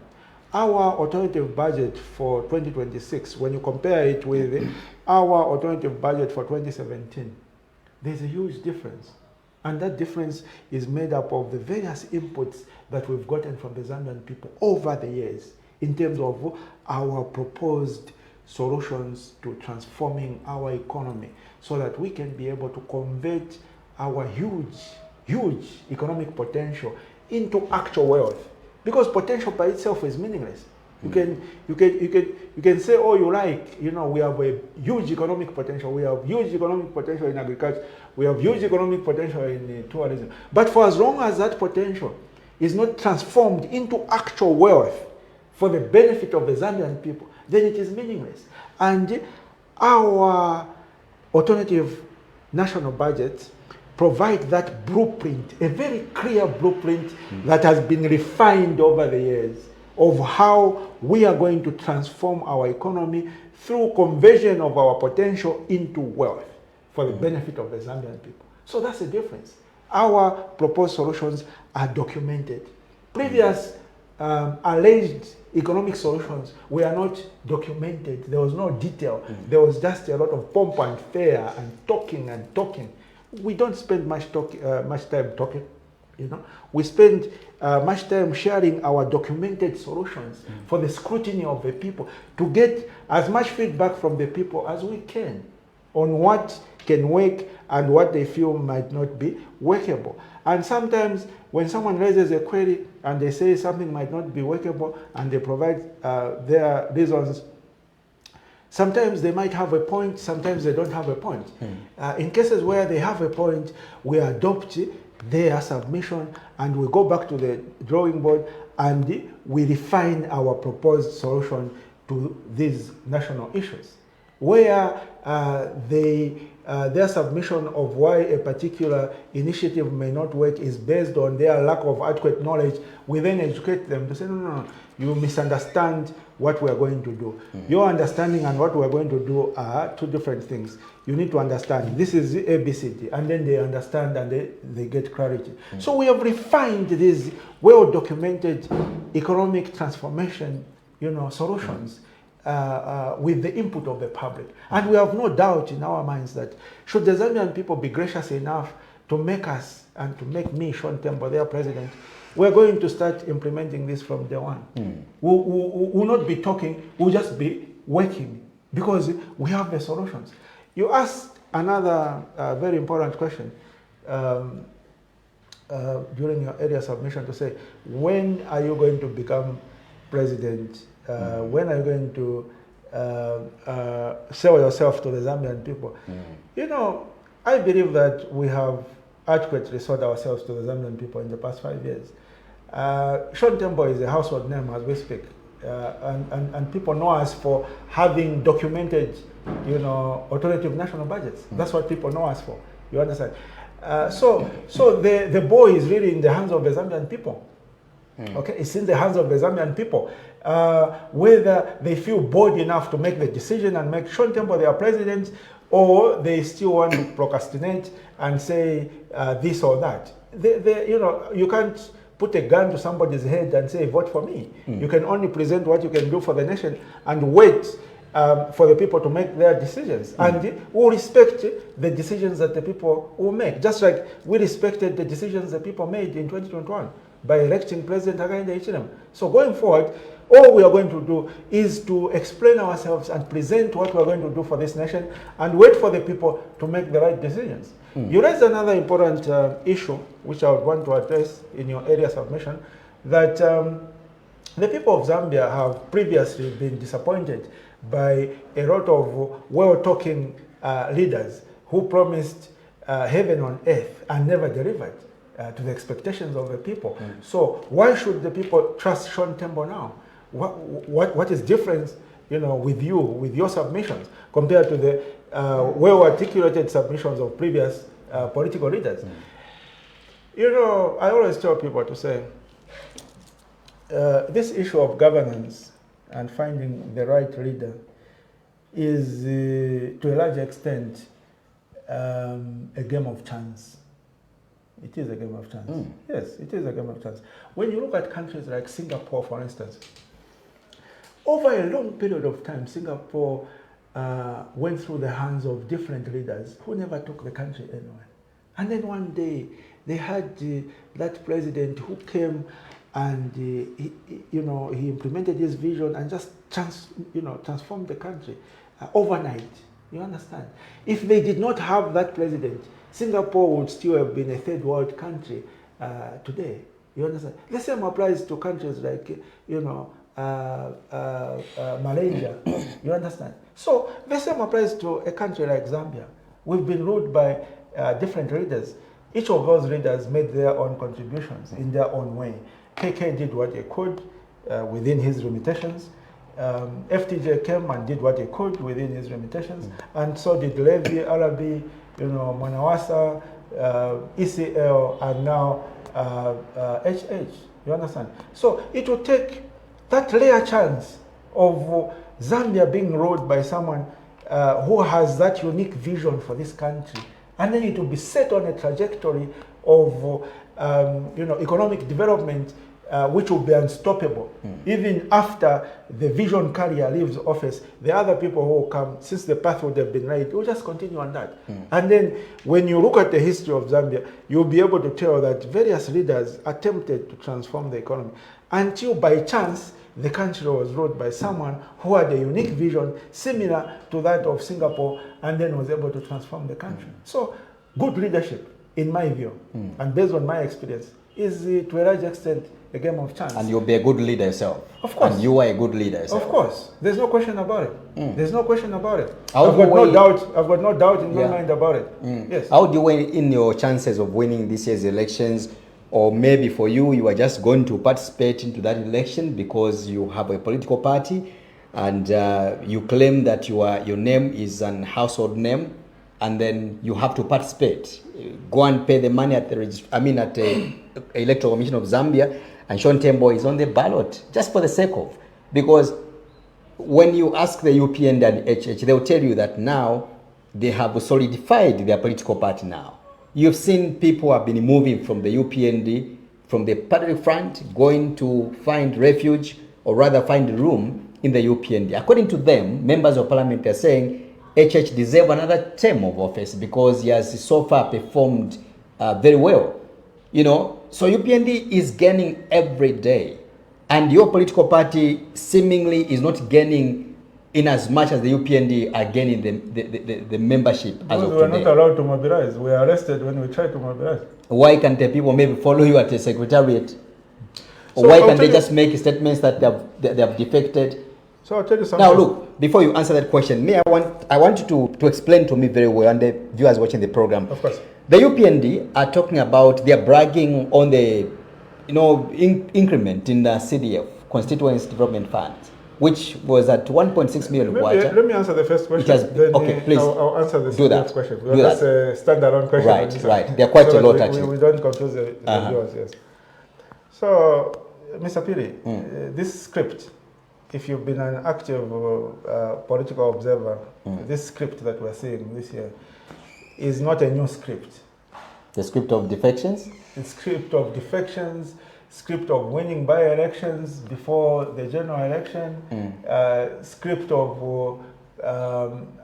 Our alternative budget for 2026, when you compare it with our alternative budget for 2017, there's a huge difference. And that difference is made up of the various inputs that we've gotten from the Zambian people over the years in terms of our proposed solutions to transforming our economy so that we can be able to convert our huge economic potential into actual wealth. Because potential by itself is meaningless. You can say all you like, we have a huge economic potential. We have huge economic potential in agriculture. We have huge economic potential in tourism. But for as long as that potential is not transformed into actual wealth for the benefit of the Zambian people, then it is meaningless. And our alternative national budget provide that blueprint, a very clear blueprint that has been refined over the years of how we are going to transform our economy through conversion of our potential into wealth for the benefit of the Zambian people. So that's the difference. Our proposed solutions are documented. Previous alleged economic solutions were not documented. There was no detail. There was just a lot of pomp and fare and talking. We don't spend much time talking, We spend much time sharing our documented solutions for the scrutiny of the people to get as much feedback from the people as we can on what can work and what they feel might not be workable. And sometimes when someone raises a query and they say something might not be workable and they provide their reasons, sometimes they might have a point, sometimes they don't have a point. In cases where they have a point, we adopt their submission and we go back to the drawing board and we refine our proposed solution to these national issues. Where their submission of why a particular initiative may not work is based on their lack of adequate knowledge, we then educate them to say, no, you misunderstand what we are going to do. Your understanding and what we are going to do are two different things. You need to understand this is ABCD, and then they understand and they get clarity. So we have refined these well-documented economic transformation, solutions with the input of the public. And we have no doubt in our minds that should the Zambian people be gracious enough to make us and to make me, Sean Tembo, their president, we're going to start implementing this from day one. We'll not be talking, we'll just be working because we have the solutions. You asked another very important question during your earlier submission to say, when are you going to become president? When are you going to sell yourself to the Zambian people? You know, I believe that we have adequately sold ourselves to the Zambian people in the past 5 years. Sean Tembo is a household name as we speak, and people know us for having documented, you know, alternative national budgets. That's what people know us for. You understand? So the ball is really in the hands of the Zambian people. Okay, it's in the hands of the Zambian people. Whether they feel bold enough to make the decision and make Sean Tembo their president, or they still want to procrastinate and say this or that. You know, you can't put a gun to somebody's head and say, vote for me. You can only present what you can do for the nation and wait for the people to make their decisions. And we'll respect the decisions that the people will make, just like we respected the decisions that people made in 2021 by electing President Hakainde Hichilema. So going forward, all we are going to do is to explain ourselves and present what we are going to do for this nation and wait for the people to make the right decisions. You raised another important issue, which I would want to address in your area submission, that the people of Zambia have previously been disappointed by a lot of well-talking leaders who promised heaven on earth and never delivered to the expectations of the people. So why should the people trust Sean Tembo now? What is different, you know, with you, with your submissions compared to the well-articulated submissions of previous political leaders? You know, I always tell people to say, this issue of governance and finding the right leader is, to a large extent, a game of chance. It is a game of chance. Yes, it is a game of chance. When you look at countries like Singapore, for instance, over a long period of time, Singapore went through the hands of different leaders who never took the country anywhere. And then one day, they had that president who came and he implemented his vision and just transformed the country overnight. You understand? If they did not have that president, Singapore would still have been a third world country today. You understand? The same applies to countries like, Malaysia. You understand? So the same applies to a country like Zambia. We've been ruled by different leaders. Each of those leaders made their own contributions in their own way. KK did what he could within his limitations. FTJ came and did what he could within his limitations, and so did Levy, Arabi, Manawasa, ECL, and now HH. You understand? So it will take that rare chance of Zambia being ruled by someone who has that unique vision for this country, and then it will be set on a trajectory of economic development which will be unstoppable. Even after the vision carrier leaves office, the other people who will come, since the path would have been laid, will just continue on that. And then when you look at the history of Zambia, you'll be able to tell that various leaders attempted to transform the economy until by chance the country was ruled by someone who had a unique vision similar to that of Singapore and then was able to transform the country. So good leadership, in my view, and based on my experience, is to a large extent a game of chance. And you'll be a good leader yourself. Of course. And you are a good leader yourself. Of course. There's no question about it. There's no question about it. I've got no doubt in my mind about it. Yes. How do you weigh in your chances of winning this year's elections? Or maybe for you, you are just going to participate into that election because you have a political party and you claim that your name is an household name, and then you have to participate. Go and pay the money at the Electoral Commission of Zambia, and Sean Tembo is on the ballot just for the sake of. Because when you ask the UPND and HH, they will tell you that now they have solidified their political party now. You've seen people have been moving from the UPND, from the party front, going to find refuge, or rather find room in the UPND. According to them, members of parliament are saying HH deserves another term of office because he has so far performed very well. You know, so UPND is gaining every day, and your political party seemingly is not gaining in as much as the UPND are gaining the membership as of we are today. not allowed to mobilize. We are arrested when we try to mobilize. Why can't the people maybe follow you at the secretariat? Or So why I'll can't they tell you- just make statements that they have defected? So I'll tell you something. Now look, before you answer that question, I want you to explain to me very well, and the viewers watching the program. Of course. The UPND are talking about, they are bragging on the, increment in the CDF, Constituency Development Fund, which was at 1.6 million. Let me answer the first question. Has, then okay, please. I'll answer the Do that. next question. Do That's that. a standalone question. Right, right. There are quite a lot, actually. We don't confuse the viewers, yes. So, Mr. Piri, this script, if you've been an active political observer, this script that we're seeing this year is not a new script. The script of defections? The script of defections, script of winning by-elections before the general election, script of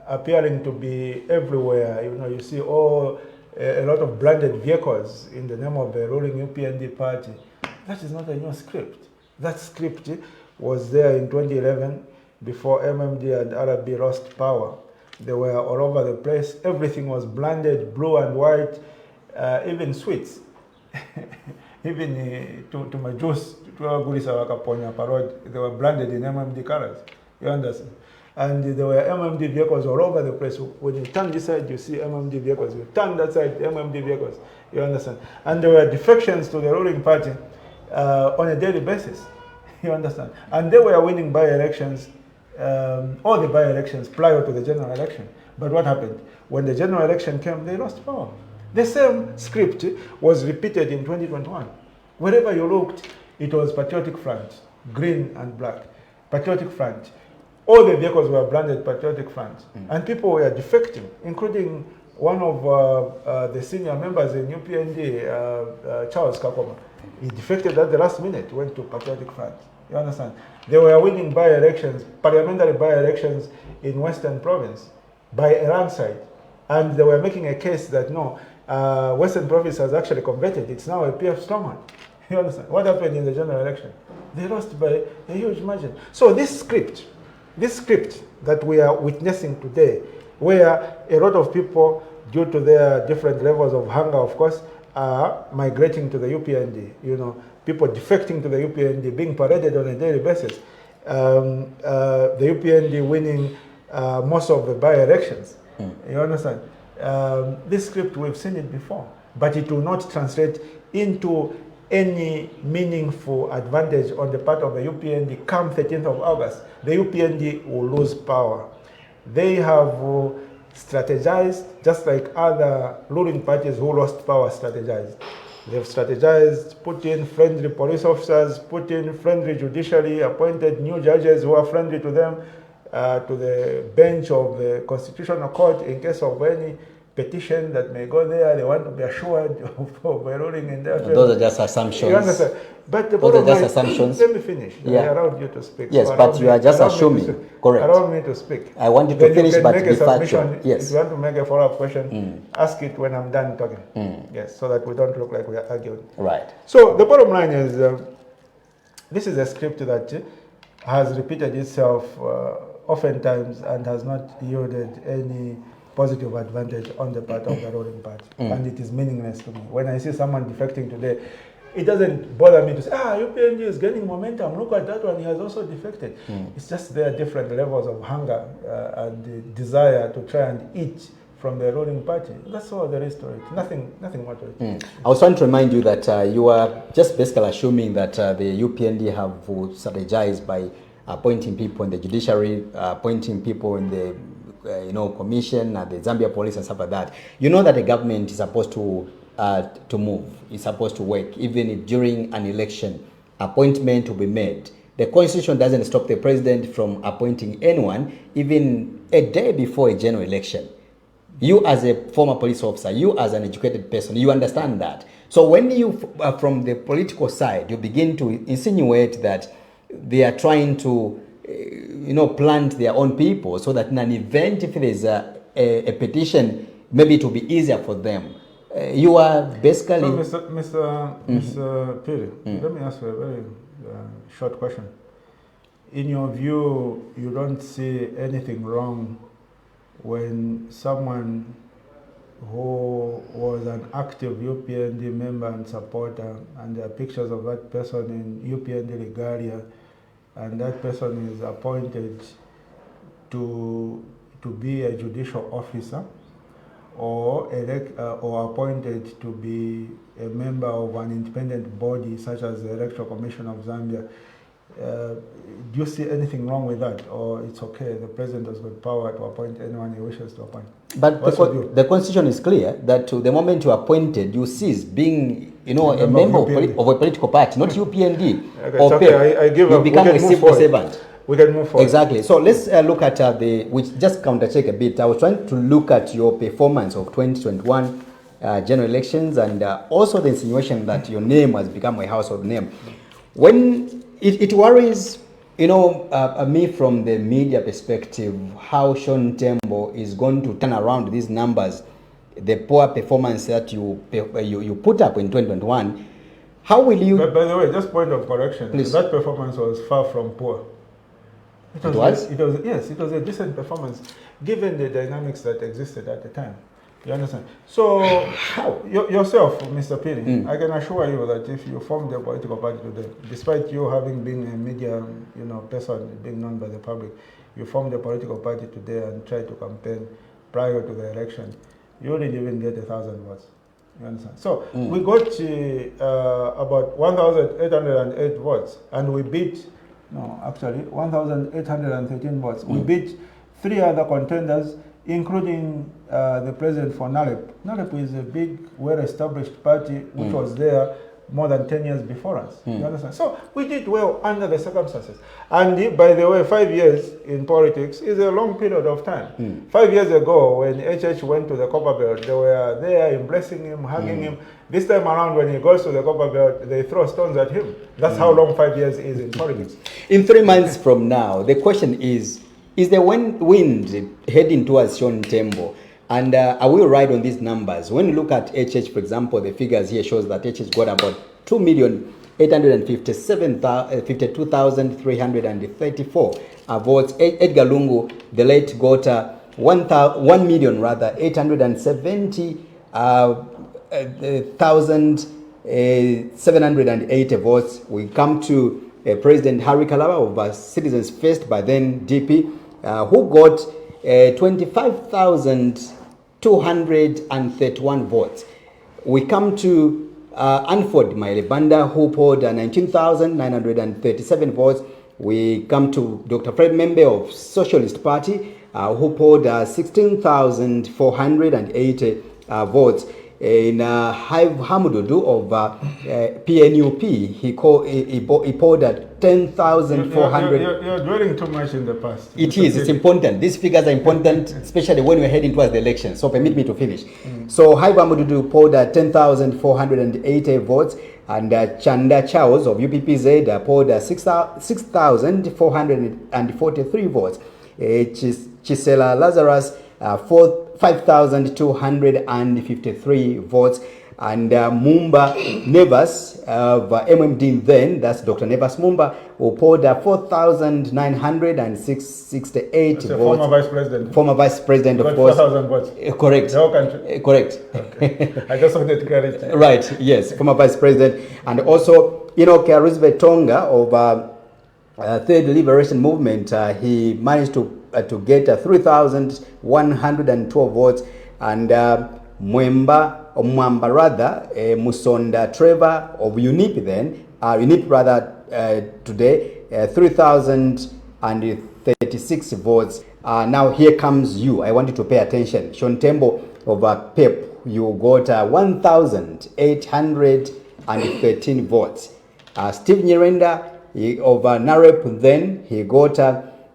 appearing to be everywhere. You see a lot of branded vehicles in the name of the ruling UPND party. That is not a new script. That script was there in 2011 before MMD and RB lost power. They were all over the place. Everything was blended, blue and white, even sweets. Even to my juice, to our gulisa wakaponya parod, they were blended in MMD colors. You understand? And there were MMD vehicles all over the place. When you turn this side, you see MMD vehicles. You turn that side, MMD vehicles. You understand? And there were defections to the ruling party on a daily basis. You understand? And they were winning by-elections, all the by-elections prior to the general election. But what happened? When the general election came, they lost power. The same script was repeated in 2021. Wherever you looked, it was Patriotic Front, green and black. Patriotic Front. All the vehicles were branded Patriotic Front. And people were defecting, including one of the senior members in UPND, Charles Kakoma. He defected at the last minute, went to Patriotic Front. You understand? They were winning by-elections, parliamentary by-elections in Western Province by a landslide. And they were making a case that no, Western Province has actually converted. It's now a PF stronghold. You understand? What happened in the general election? They lost by a huge margin. So this script that we are witnessing today, where a lot of people, due to their different levels of hunger, of course, are migrating to the UPND, people defecting to the UPND, being paraded on a daily basis. The UPND winning most of the by-elections. You understand? This script, we've seen it before, but it will not translate into any meaningful advantage on the part of the UPND come 13th of August. The UPND will lose power. They have strategized, just like other ruling parties who lost power strategized. They've strategized, put in friendly police officers, put in friendly judiciary, appointed new judges who are friendly to them, to the bench of the Constitutional Court in case of any petition that may go there. They want to be assured of a ruling in their favor. Those are just assumptions. You understand? But the Those are bottom just line, assumptions. let me finish. Yeah. I allowed you to speak. Yes, So but you are just allow me assuming. to speak. Correct. Allow me to speak. I want you to Then finish, you can but make be a submission. factual. Yes. If you want to make a follow-up question, ask it when I'm done talking. Yes, so that we don't look like we are arguing. Right. So the bottom line is, this is a script that has repeated itself oftentimes and has not yielded any positive advantage on the part of the ruling party. And it is meaningless to me. When I see someone defecting today, it doesn't bother me to say, UPNG is gaining momentum. Look at that one, he has also defected. It's just there are different levels of hunger and the desire to try and eat from the ruling party. That's all there is to it. Nothing more to it. I was trying to remind you that you are just basically assuming that the UPND have strategized by appointing people in the judiciary, appointing people in the commission, the Zambia police and stuff like that. You know that the government is supposed to move, is supposed to work, even if during an election, appointment will be made. The constitution doesn't stop the president from appointing anyone, even a day before a general election. You as a former police officer, you as an educated person, you understand that. So when you, from the political side, you begin to insinuate that they are trying to, plant their own people so that in an event, if there is a petition, maybe it will be easier for them. You are basically... So, Mr. Piri, let me ask you a very short question. In your view, you don't see anything wrong when someone who was an active UPND member and supporter, and there are pictures of that person in UPND regalia, and that person is appointed to be a judicial officer, or appointed to be a member of an independent body such as the Electoral Commission of Zambia. Do you see anything wrong with that, or it's okay, the president has got power to appoint anyone he wishes to appoint? But the constitution is clear that to the moment you are appointed, you cease being, a member of a political party, not UPND or PEP. You become a civil servant. We can move forward. Exactly. So let's look at which just counter-check a bit. I was trying to look at your performance of 2021 general elections, and also the insinuation that your name has become a household name. When it worries, me from the media perspective, how Sean Tembo is going to turn around these numbers, the poor performance that you put up in 2021. How will you... But by the way, just point of correction, please. That performance was far from poor. It was a decent performance, given the dynamics that existed at the time. You understand? So, yourself, Mr. Piri, I can assure you that if you formed a political party today, despite you having been a media, person being known by the public, you formed a political party today and tried to campaign prior to the election, you wouldn't even get 1,000 votes. You understand? So we got about 1,808 votes, and we beat. No, actually, 1,813 votes. We beat 3 other contenders, including the president for NALEP. NALEP is a big, well-established party which was there more than 10 years before us. You understand? So we did well under the circumstances. And by the way, 5 years in politics is a long period of time. 5 years ago, when HH went to the Copper Belt, they were there embracing him, hugging him. This time around, when he goes to the Copper Belt, they throw stones at him. That's how long 5 years is in politics. In 3 months from now, the question is the wind heading towards Sean Tembo? And are we right on these numbers? When you look at HH, for example, the figures here shows that HH got about 2,852,334 votes. Edgar Lungu, the late, got 1,870,780 votes. We come to President Harry Kalaba of Citizens First, by then DP, who got 25,231 votes. We come to Anford Mailebanda, who polled 19,937 votes. We come to Dr. Fred Membe of Socialist Party, who polled 16,480 votes. In Hamududu of PNUP, he polled at 10,400. You're dwelling too much in the past. It is. It's important. These figures are important, especially when we're heading towards the election. So permit me to finish. So Hamududu polled at 10,480 votes, and Chanda Charles of UPPZ polled 6,443 votes. Chisela Lazarus 5,253 votes, and Mumba Nevas of MMD then, that's Dr. Nevas Mumba, who polled 4,968 votes. Former vice president. Former vice president, of course. 4,000 votes. Correct. The whole country. Correct. Okay. I just wanted clarity. Right, yes, former vice president. And also, Roosevelt Tonga of Third Liberation Movement, he managed to get 3,112 votes, and Mwamba rather, Musonda Trevor of UNIP then, today, 3,036 votes. Now here comes you. I want you to pay attention. Sean Tembo of PEP, you got 1,813 votes. Steve Nyirenda of NAREP then, he got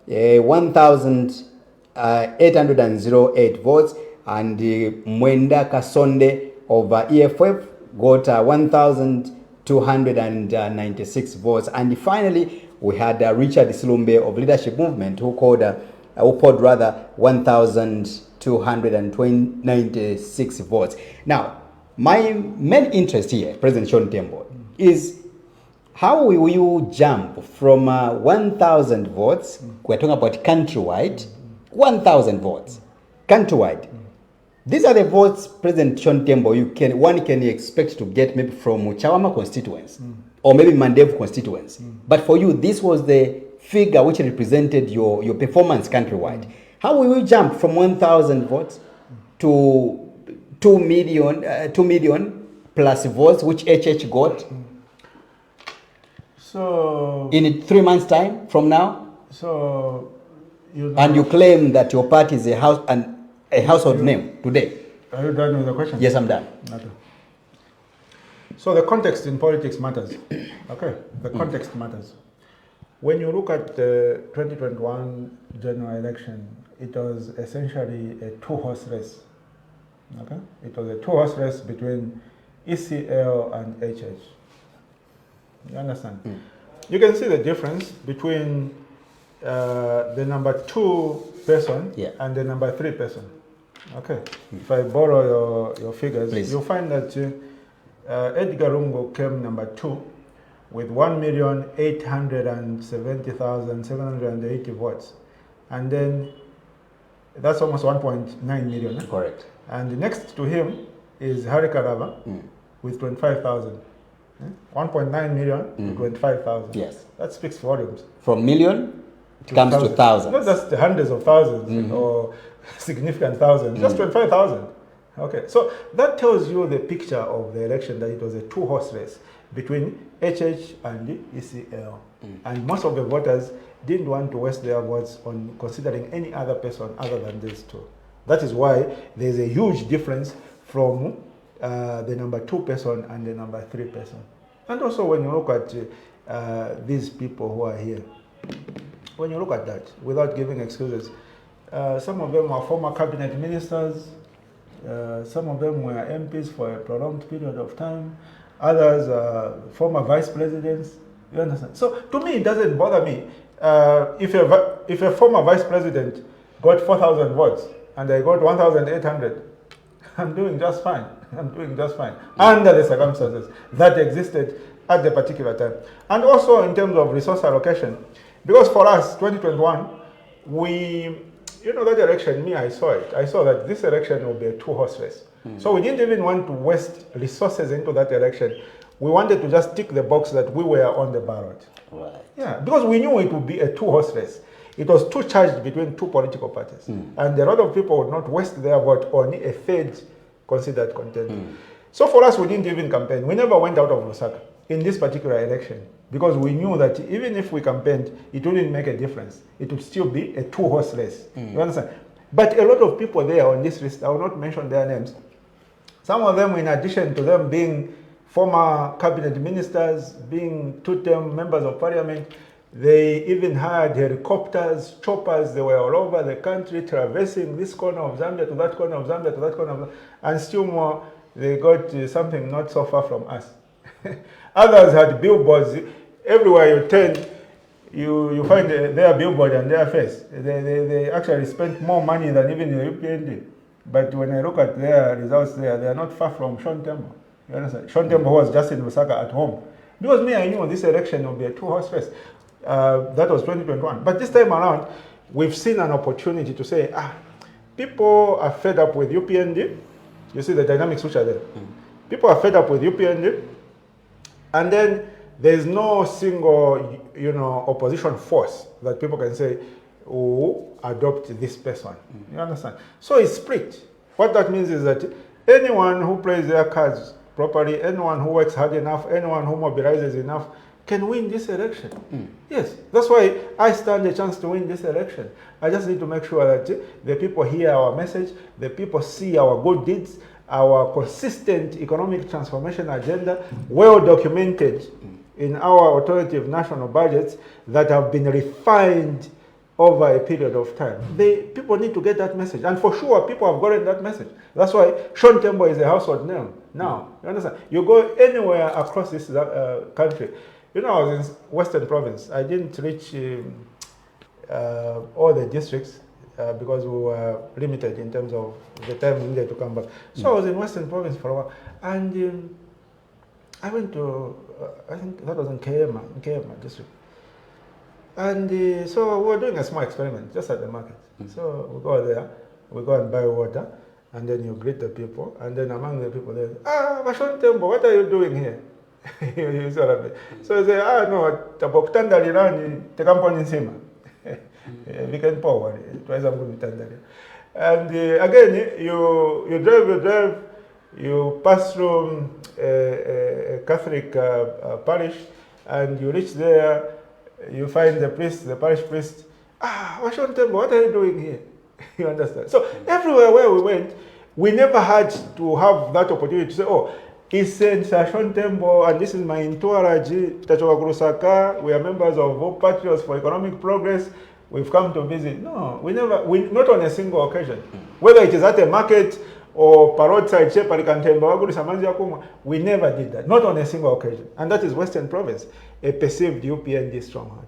1,808 votes, and Mwenda Kasonde of EFF got 1,296 votes. And finally, we had Richard Silumbe of Leadership Movement, who polled 1,296 votes. Now, My main interest here, President Sean Tembo, is how will you jump from 1,000 votes, we're talking about countrywide, 1,000 votes, countrywide. These are the votes, President Sean Tembo, one can expect to get maybe from Chawama constituents or maybe Mandev constituents. But for you, this was the figure which represented your performance countrywide. How will you jump from 1,000 votes to 2 million plus votes which HH got So in 3 months' time from now? So you know, and you claim that your party is a household name today. Are you done with the question? Yes, I'm done. Okay. So the context in politics matters. Okay, the context matters. When you look at the 2021 general election, it was essentially a two-horse race. Okay, it was a two-horse race between ECL and HH. You understand? You can see the difference between the number 2 person and the number 3 person. Okay, if I borrow your figures, please, you'll find that Edgar Lungu came number 2 with 1,870,780 votes, and then that's almost 1.9 million. Correct. And next to him is Hari Karava with 25,000. 1.9 million to 25,000. Yes. That speaks volumes. From million, it comes to thousands. Not just the hundreds of thousands or significant thousands, just 25,000. Okay, so that tells you the picture of the election, that it was a two-horse race between HH and the ECL. And most of the voters didn't want to waste their votes on considering any other person other than these two. That is why there's a huge difference from the number 2 person and the number 3 person. And also when you look at these people who are here, when you look at that, without giving excuses, some of them are former cabinet ministers, some of them were MPs for a prolonged period of time, others are former vice presidents, you understand? So to me, it doesn't bother me. If a former vice president got 4,000 votes and I got 1,800, I'm doing just fine. I'm doing just fine under the circumstances that existed at the particular time. And also in terms of resource allocation, because for us, 2021, that election, I saw it. I saw that this election will be a two-horse race. So we didn't even want to waste resources into that election. We wanted to just tick the box that we were on the ballot. Right. Yeah, because we knew it would be a two-horse race. It was too charged between 2 political parties. And a lot of people would not waste their vote on a third considered contender. So for us, we didn't even campaign. We never went out of Lusaka in this particular election because we knew that even if we campaigned, it wouldn't make a difference. It would still be a two-horse race. You understand? But a lot of people there on this list, I will not mention their names. Some of them, in addition to them being former cabinet ministers, being 2-term members of parliament, they even had helicopters, choppers. They were all over the country, traversing this corner of Zambia to that corner of Zambia to that corner of Zambia. And still more, they got something not so far from us. Others had billboards. Everywhere you turn, you find their billboard and their face. They actually spent more money than even the UPND. But when I look at their results there, they are not far from Sean Tembo. You understand? Sean Tembo was just in Lusaka at home. Because I knew this election would be a two-horse race. That was 2021. But this time around, we've seen an opportunity to say, people are fed up with UPND. You see the dynamics which are there. People are fed up with UPND. And then there's no single, opposition force that people can say, adopt this person. You understand? So it's split. What that means is that anyone who plays their cards properly, anyone who works hard enough, anyone who mobilizes enough, can win this election. Yes, that's why I stand a chance to win this election. I just need to make sure that the people hear our message, the people see our good deeds, our consistent economic transformation agenda, well documented in our authoritative national budgets that have been refined over a period of time. People need to get that message. And for sure, people have gotten that message. That's why Sean Tembo is a household name now. You understand? You go anywhere across this country. I was in Western Province. I didn't reach all the districts. because we were limited in terms of the time we needed to come back. So I was in Western Province for a while, and I went to, I think that was in Kema district. And so we were doing a small experiment just at the market. So we go there, we go and buy water, and then you greet the people, and then among the people they say, Vashon Tembo, what are you doing here? You see what I mean? So they say, no, tabokutanda lirani tekamponi nsima. We can power, twice I'm going to and again, you drive, you pass through a Catholic parish, and you reach there, you find the priest, the parish priest. Vashon Tembo, what are you doing here? You understand? So everywhere where we went, we never had to have that opportunity to say, oh, it's Saint Vashon Tembo, and this is my entourage, Tachoka Kurusaka, we are members of Hope Patriots for Economic Progress. We've come to visit. No, not on a single occasion. Whether it is at a market or roadside, we never did that. Not on a single occasion. And that is Western Province, a perceived UPND stronghold.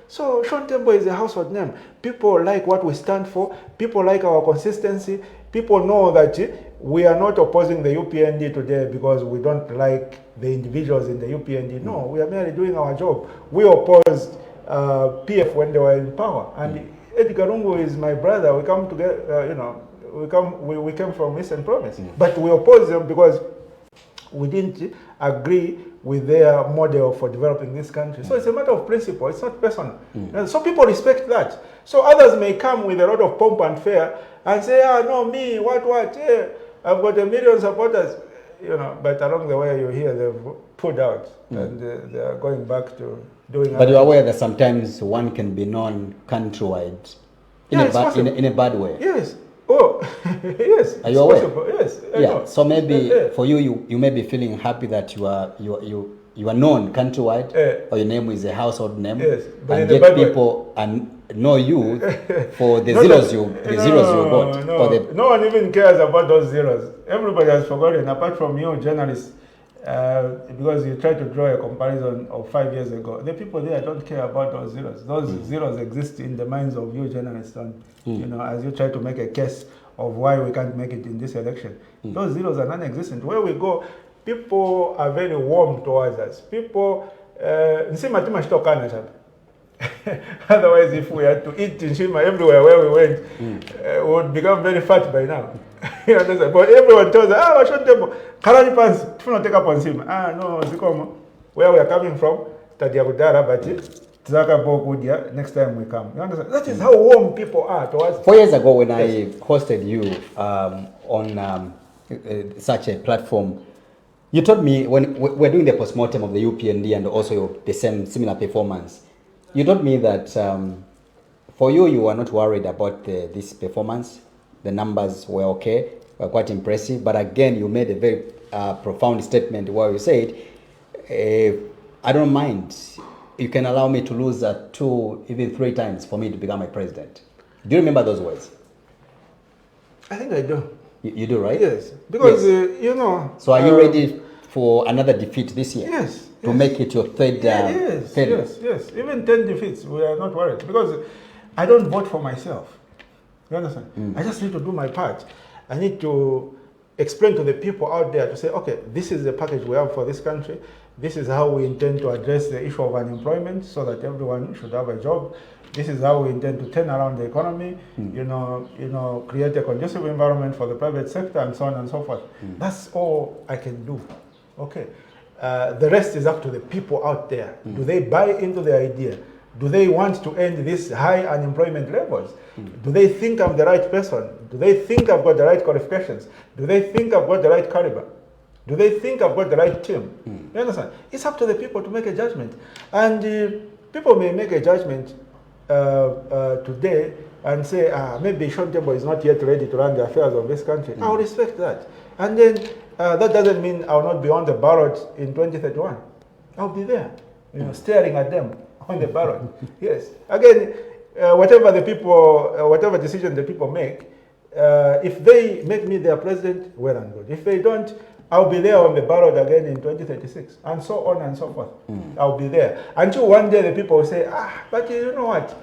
So Shon Tembo is a household name. People like what we stand for. People like our consistency. People know that we are not opposing the UPND today because we don't like the individuals in the UPND. No, we are merely doing our job. We opposed PF when they were in power, and Edgar Lungu is my brother. We come together, we came from Eastern Province, but we opposed them because we didn't agree with their model for developing this country. So it's a matter of principle. It's not personal. And so people respect that. So others may come with a lot of pomp and fare and say, no, me, what, yeah, I've got 1 million supporters, but along the way you hear they've pulled out and they are going back to doing. But you're aware that sometimes one can be known countrywide in a bad way. Yes. Oh, yes. Are you aware? Possible. Yes. Yeah. So maybe for you may be feeling happy that you are known countrywide, or your name is a household name, yes, and yet people know you for the zeros you got. No one even cares about those zeros. Everybody has forgotten, apart from you journalists. Because you try to draw a comparison of 5 years ago. The people there don't care about those zeros. Those zeros exist in the minds of you journalists, and as you try to make a case of why we can't make it in this election. Those zeros are non-existent. Where we go, people are very warm towards us. People, otherwise, if we had to eat in Shima everywhere where we went, we would become very fat by now. You understand? But everyone tells us, Vashon Tembo, Karani pants, don't take up on Shima. No, Zikomo, where we are coming from, Tadiagudara, but next time we come. You understand? That is how warm people are towards. 4 years ago, when I hosted you on such a platform, you told me when we're doing the postmortem of the UPND and also the similar performance, you told me that for you were not worried about this performance. The numbers were okay, were quite impressive. But again, you made a very profound statement where you said, I don't mind. You can allow me to lose 2, even 3 times for me to become a president. Do you remember those words? I think I do. You do, right? Yes. Because, So are you ready for another defeat this year? Yes. To make it your third? Yes. Even 10 defeats, we are not worried. Because I don't vote for myself. You understand? I just need to do my part. I need to explain to the people out there to say, okay, this is the package we have for this country. This is how we intend to address the issue of unemployment so that everyone should have a job. This is how we intend to turn around the economy, create a conducive environment for the private sector and so on and so forth. That's all I can do. Okay. The rest is up to the people out there. Do they buy into the idea? Do they want to end these high unemployment levels? Do they think I'm the right person? Do they think I've got the right qualifications? Do they think I've got the right caliber? Do they think I've got the right team? You understand? It's up to the people to make a judgment. And people may make a judgment today and say, maybe Shon Tembo is not yet ready to run the affairs of this country. I'll respect that. And then that doesn't mean I'll not be on the ballot in 2031. I'll be there, staring at them on the ballot. Yes. Again, whatever decision the people make, if they make me their president, well and good. If they don't, I'll be there on the ballot again in 2036, and so on and so forth. I'll be there. Until one day the people will say, but you know what?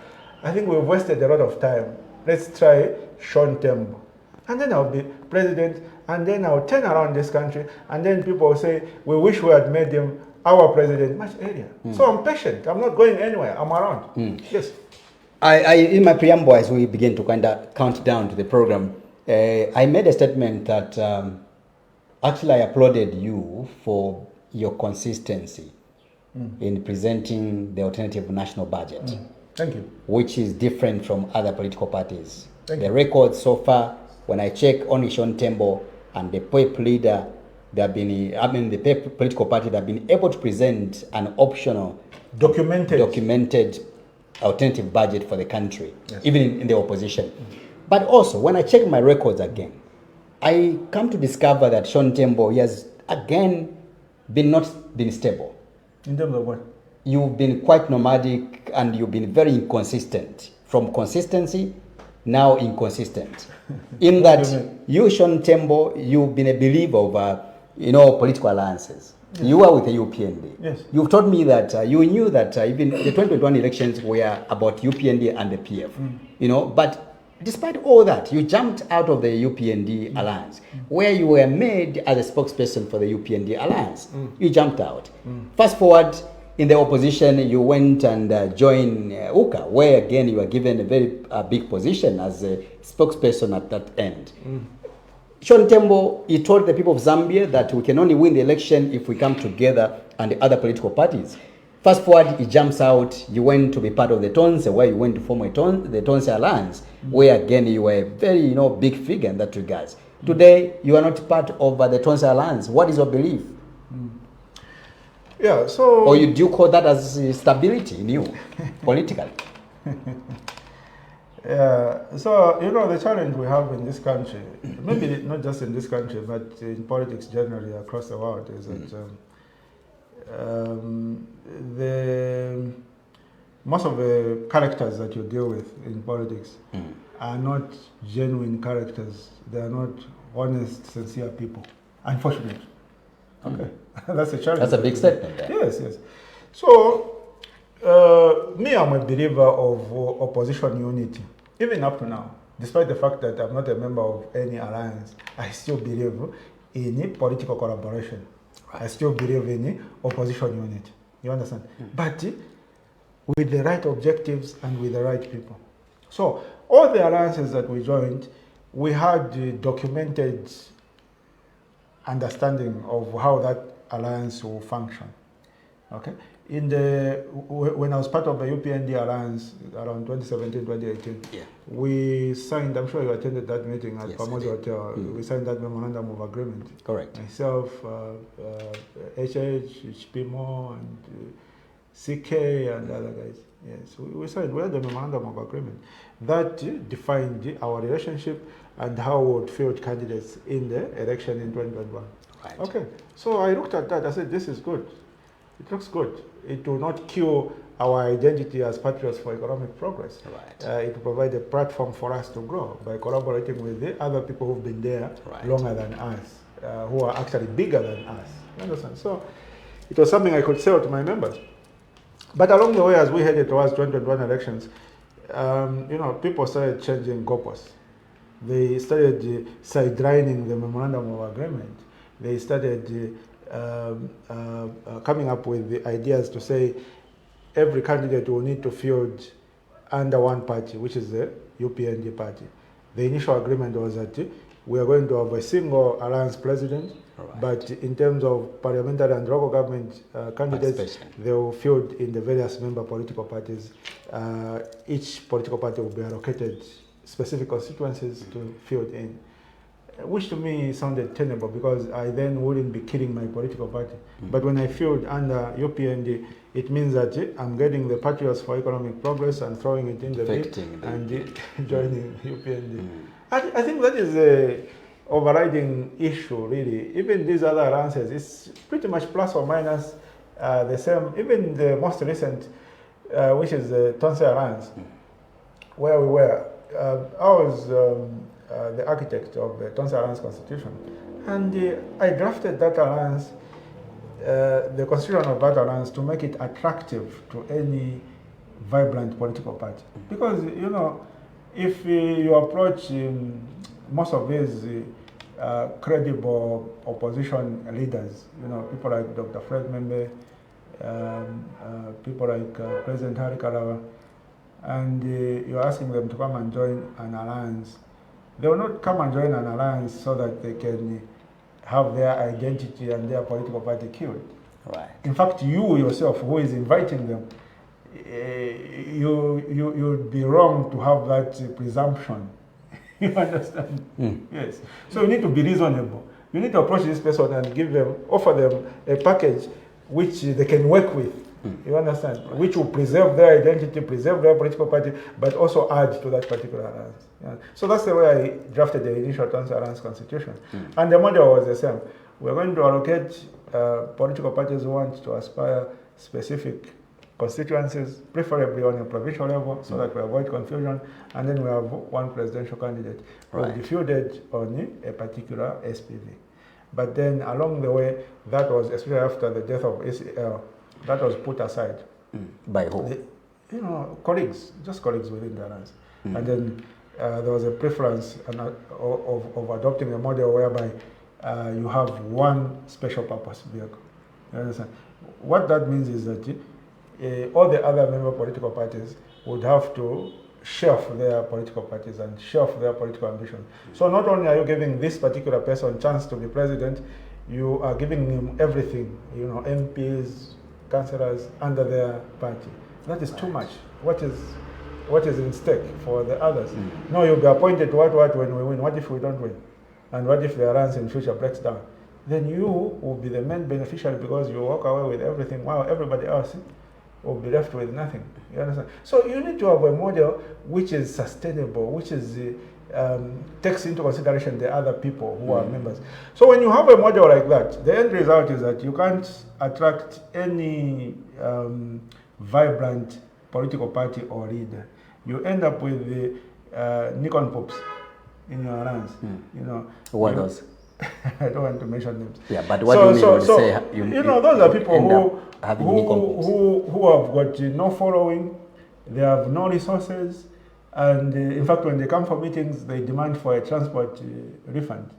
I think we've wasted a lot of time. let's try Sean Tembo. And then I'll be president, and then I'll turn around this country, and then people will say, we wish we had made him our president much earlier. So I'm patient. I'm not going anywhere. I'm around. Yes. In my preamble, as we begin to kind of count down to the program, I made a statement that actually I applauded you for your consistency in presenting the alternative national budget. Thank you. Which is different from other political parties. Thank the you. records so far, when I check only Sean Tembo and the PEP leader, the PEP political party, that have been able to present an optional, documented alternative budget for the country, yes, even in the opposition. But also, when I check my records again, I come to discover that Sean Tembo, he has again not been stable. In terms of what? You've been quite nomadic and you've been very inconsistent. From consistency, now inconsistent. In that, you, Sean Tembo, you've been a believer of, political alliances. Yes. You are with the UPND. Yes. You've told me that you knew that even the 2021 elections were about UPND and the PF. But despite all that, you jumped out of the UPND alliance, where you were made as a spokesperson for the UPND alliance. You jumped out. Fast forward, in the opposition, you went and joined UKA, where again you were given a very big position as a spokesperson at that end. Sean Tembo, he told the people of Zambia that we can only win the election if we come together and the other political parties. Fast forward, he jumps out. You went to be part of the Tonse, where you went to form the Tonse Alliance, where again you were a very big figure in that regards. Today, you are not part of the Tonse Alliance. What is your belief? Yeah, so... Or do you call that as stability in you, politically? So, the challenge we have in this country, maybe not just in this country, but in politics generally across the world, is that most of the characters that you deal with in politics are not genuine characters. They are not honest, sincere people, unfortunately. Okay, that's a challenge. That's a big statement. Yes, yes. So, me, I'm a believer of opposition unity, even up to now. Despite the fact that I'm not a member of any alliance, I still believe in political collaboration. Right. I still believe in opposition unity. You understand? But with the right objectives and with the right people. So, all the alliances that we joined, we had documented understanding of how that alliance will function. Okay? When I was part of the UPND alliance around 2017, 2018, we signed, I'm sure you attended that meeting at Pamoja Hotel, we signed that memorandum of agreement. Correct. Myself, HPMO, and CK, and other guys. Yes, we signed, we had the memorandum of agreement that defined our relationship and how we would field candidates in the election in 2021. Right. Okay, so I looked at that, I said, this is good. It looks good. It will not kill our identity as patriots for economic progress. Right. It will provide a platform for us to grow by collaborating with the other people who've been there longer than us, who are actually bigger than us. You understand? So it was something I could sell to my members. But along the way, as we headed towards 2021 elections, people started changing goalposts. They started sidelining the memorandum of agreement. They started coming up with the ideas to say every candidate will need to field under one party, which is the UPND party. The initial agreement was that we are going to have a single alliance president, but in terms of parliamentary and local government candidates, they will field in the various member political parties. Each political party will be allocated specific constituencies to field in. Which to me sounded tenable because I then wouldn't be killing my political party. But when I field under UPND, it means that I'm getting the Patriots for Economic Progress and throwing it in the bin and joining UPND. I think that is a overriding issue, really. Even these other alliances, it's pretty much plus or minus the same. Even the most recent, which is the Tonse Alliance, where we were. I was the architect of the Tonse Alliance Constitution, and I drafted that alliance, the constitution of that alliance, to make it attractive to any vibrant political party. Because, if you approach most of these credible opposition leaders, people like Dr. Fred Membe, people like President Harry Karawa, and you're asking them to come and join an alliance, they will not come and join an alliance so that they can have their identity and their political party killed. Right. In fact, you yourself, who is inviting them, you'd be wrong to have that presumption. You understand? Yes. So you need to be reasonable. You need to approach this person and offer them a package which they can work with. You understand? Which will preserve their identity, preserve their political party, but also add to that particular alliance. Yeah. So that's the way I drafted the initial Tonse Alliance constitution. And the model was the same. We're going to allocate political parties who want to aspire specific constituencies, preferably on a provincial level, so that we avoid confusion, and then we have one presidential candidate who will be fielded on a particular SPV. But then along the way, that was, especially after the death of ACL, that was put aside. By who? Colleagues, just colleagues within the alliance. And then there was a preference of adopting a model whereby you have one special purpose vehicle. You understand? What that means is that all the other member political parties would have to shelf their political parties and shelf their political ambition. So not only are you giving this particular person a chance to be president, you are giving him everything, MPs, councillors under their party. That is too much. What is in stake for the others? No, you'll be appointed to what when we win. What if we don't win? And what if the alliance in future breaks down? Then you will be the main beneficiary because you walk away with everything while everybody else will be left with nothing. You understand? So you need to have a model which is sustainable, which is takes into consideration the other people who are members. So when you have a model like that, the end result is that you can't attract any vibrant political party or leader. You end up with the Nikon Pops in your alliance. What those? I don't want to mention names. Yeah, but what do you mean when you say those are people who have got no following, they have no resources, and in fact, when they come for meetings, they demand for a transport refund.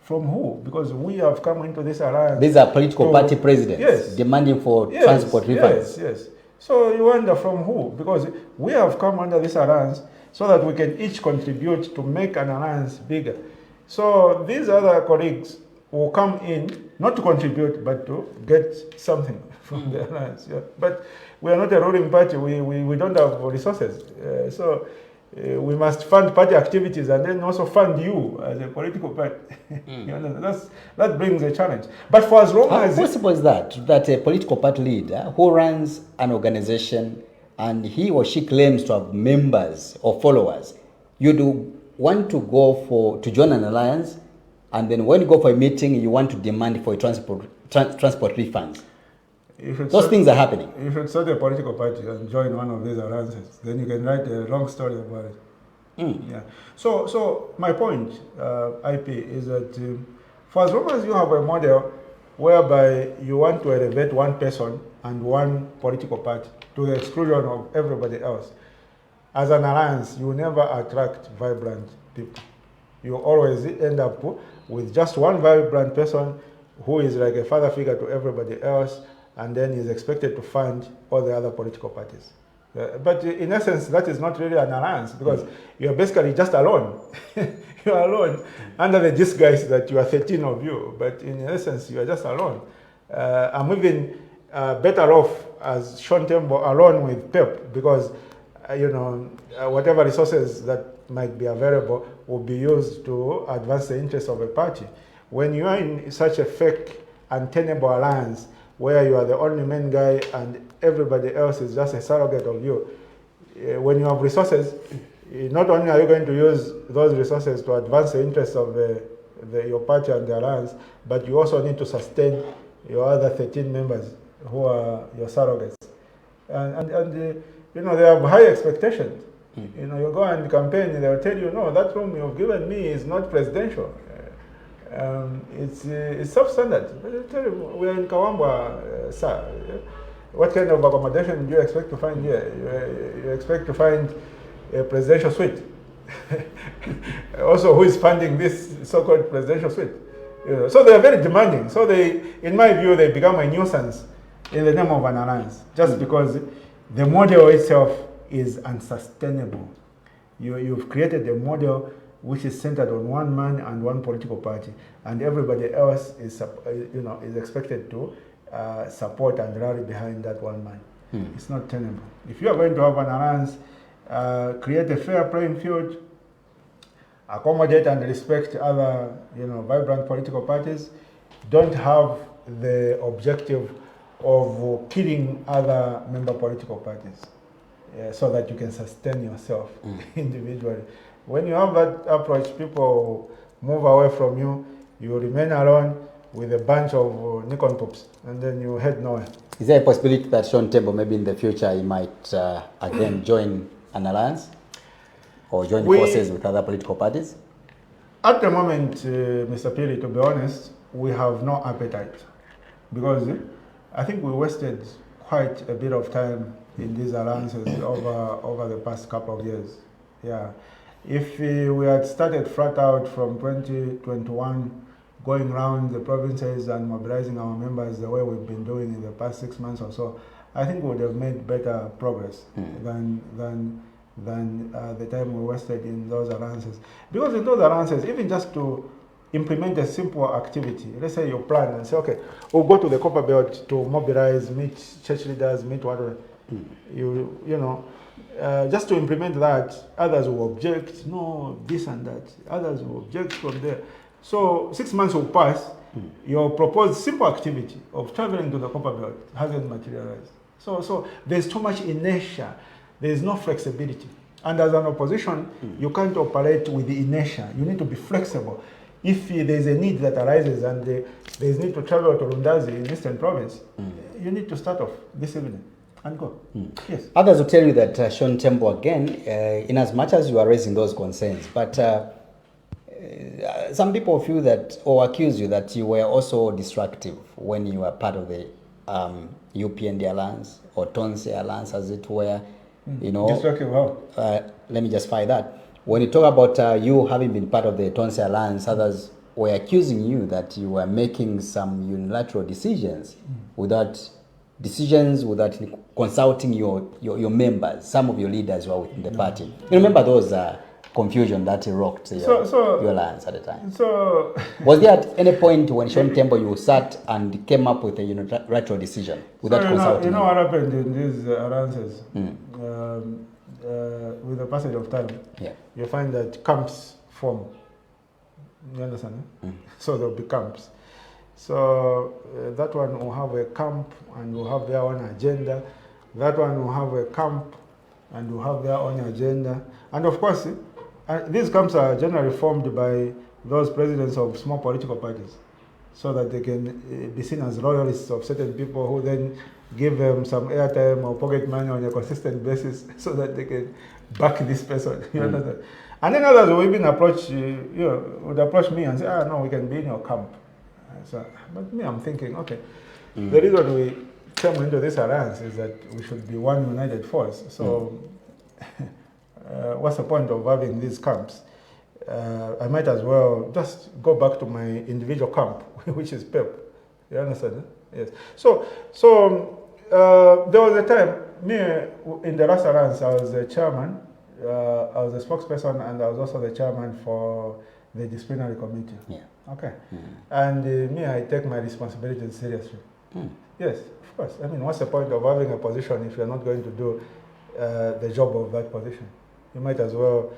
From who? Because we have come into this alliance. These are political party presidents demanding for transport refunds. Yes. So you wonder from who? Because we have come under this alliance so that we can each contribute to make an alliance bigger. So these other colleagues will come in, not to contribute, but to get something from the alliance. Yeah. But we are not a ruling party. We don't have resources. So we must fund party activities and then also fund you as a political party. That brings a challenge. But for as long as... How possible is that a political party leader who runs an organization and he or she claims to have members or followers, you do want to go to join an alliance, and then when you go for a meeting, you want to demand for a transport refunds? Those things are happening. You should start a political party and join one of these alliances. Then you can write a long story about it. Yeah. So my point, IP, is that for as long as you have a model whereby you want to elevate one person and one political party to the exclusion of everybody else, as an alliance, you never attract vibrant people. You always end up with just one vibrant person who is like a father figure to everybody else, and then is expected to fund all the other political parties. But in essence, that is not really an alliance, because you're basically just alone. You're alone under the disguise that you are 13 of you, but in essence, you are just alone. I'm even better off as Sean Tembo alone with Pep, because whatever resources that might be available will be used to advance the interests of a party. When you are in such a fake, untenable alliance where you are the only main guy and everybody else is just a surrogate of you, when you have resources, not only are you going to use those resources to advance the interests of your party and the alliance, but you also need to sustain your other 13 members who are your surrogates. And they have high expectations. You go and campaign, they'll tell you, no, that room you've given me is not presidential. It's substandard. They'll tell you, we're in Kawambwa, sir. What kind of accommodation do you expect to find here? You expect to find a presidential suite. Also, who is funding this so-called presidential suite? So they are very demanding. So they, in my view, they become a nuisance in the name of an alliance, just because the model itself is unsustainable. You've created a model which is centered on one man and one political party, and everybody else is, is expected to support and rally behind that one man. It's not tenable. If you are going to have an alliance, create a fair playing field, accommodate and respect other, vibrant political parties. Don't have the objective of killing other member political parties, so that you can sustain yourself individually. When you have that approach, people move away from you. You remain alone with a bunch of nincompoop, and then you head nowhere. Is there a possibility that Sean Tembo, maybe in the future, he might again join an alliance or join forces with other political parties? At the moment, Mr. Pili, to be honest, we have no appetite, because I think we wasted quite a bit of time in these alliances over the past couple of years. Yeah, if we had started flat out from 2021, going around the provinces and mobilizing our members the way we've been doing in the past 6 months or so, I think we would have made better progress than the time we wasted in those alliances. Because in those alliances, even just to implement a simple activity, let's say you plan and say, okay, we'll go to the Copper Belt to mobilize, meet church leaders, meet whatever. Just to implement that, others will object, no, this and that. Others will object from there. So 6 months will pass, your proposed simple activity of traveling to the Copper Belt hasn't materialized. So there's too much inertia. There's no flexibility. And as an opposition, you can't operate with the inertia. You need to be flexible. If there's a need that arises and there's need to travel to Rundazi in Eastern Province, you need to start off this evening and go. Yes. Others will tell you that Sean Tembo, again, in as much as you are raising those concerns, but some people feel that, or accuse you that you were also destructive when you were part of the UPND Alliance or Tonse Alliance, as it were. Destructive how? Let me just fire that. When you talk about you having been part of the Tonse Alliance, others were accusing you that you were making some unilateral decisions without consulting your members, some of your leaders who are within the party. You remember those confusion that rocked your alliance at the time? So was there at any point when Sean Tembo you sat and came up with a unilateral decision without consulting? You know what happened in these alliances? With the passage of time, you find that camps form. You understand? So there'll be camps. So that one will have a camp and will have their own agenda. That one will have a camp and will have their own agenda. And of course, these camps are generally formed by those presidents of small political parties, so that they can be seen as loyalists of certain people who then give them some airtime or pocket money on a consistent basis so that they can back this person. You understand? And then others will even would approach me and say, no, we can be in your camp. But me, I'm thinking, okay, the reason we came into this alliance is that we should be one united force. So what's the point of having these camps? I might as well just go back to my individual camp, which is PEP. You understand? Yes. So there was a time, me, in the last alliance, I was the chairman, I was the spokesperson, and I was also the chairman for the disciplinary committee. Yeah. Okay. And me, I take my responsibilities seriously. Yes, of course. I mean, what's the point of having a position if you're not going to do the job of that position? You might as well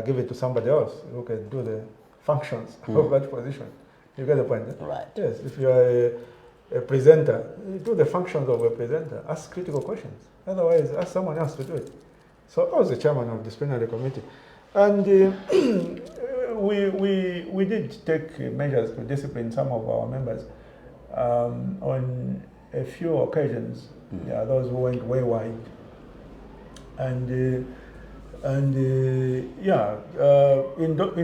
give it to somebody else who can do the functions of that position. You get the point? Eh? Right. Yes, if you're a presenter, you do the functions of a presenter. Ask critical questions. Otherwise, ask someone else to do it. So I was the chairman of the disciplinary committee. And we did take measures to discipline some of our members on a few occasions. Those who went wayward. And in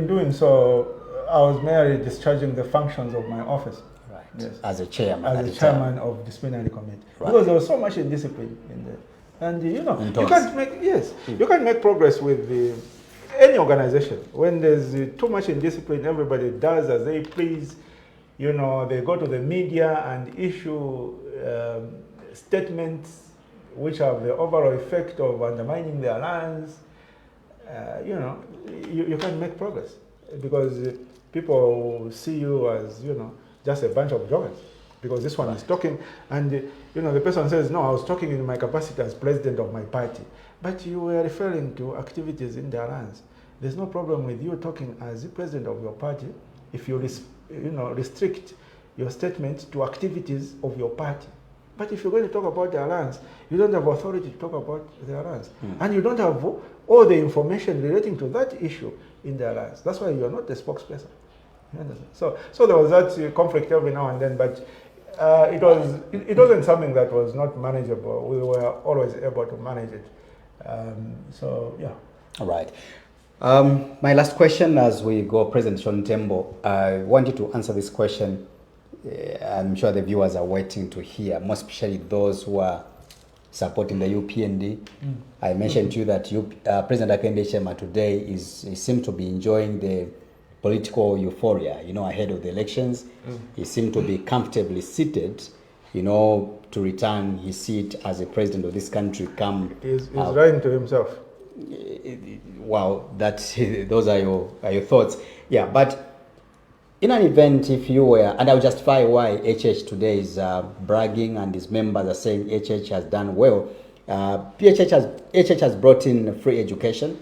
doing so, I was merely discharging the functions of my office. Right. Yes. As a chairman. As a chairman of disciplinary committee. Right. Because there was so much indiscipline in there. And you can't make progress with the any organization, when there's too much indiscipline, everybody does as they please. You know, they go to the media and issue statements which have the overall effect of undermining the alliance. You know, you can't make progress because people see you as, you know, just a bunch of joggers. Because this one is talking, and you know, the person says, no, I was talking in my capacity as president of my party. But you were referring to activities in the alliance. There's no problem with you talking as the president of your party if you, restrict your statement to activities of your party. But if you're going to talk about the alliance, you don't have authority to talk about the alliance. And you don't have all the information relating to that issue in the alliance. That's why you're not the spokesperson. You understand? So there was that conflict every now and then, but it wasn't something that was not manageable. We were always able to manage it. So yeah. All right. My last question as we go, President Sean Tembo, I want you to answer this question. I'm sure the viewers are waiting to hear, more especially those who are supporting the UPND. I mentioned to you that President Hakainde Hichilema today he seemed to be enjoying the political euphoria, you know, ahead of the elections. He seemed to be comfortably seated, you know, to return his seat as a president of this country. He's lying to himself. Wow, those are your thoughts. Yeah, but in an event, if you were, and I'll justify why HH today is bragging and his members are saying HH has done well. HH has brought in free education.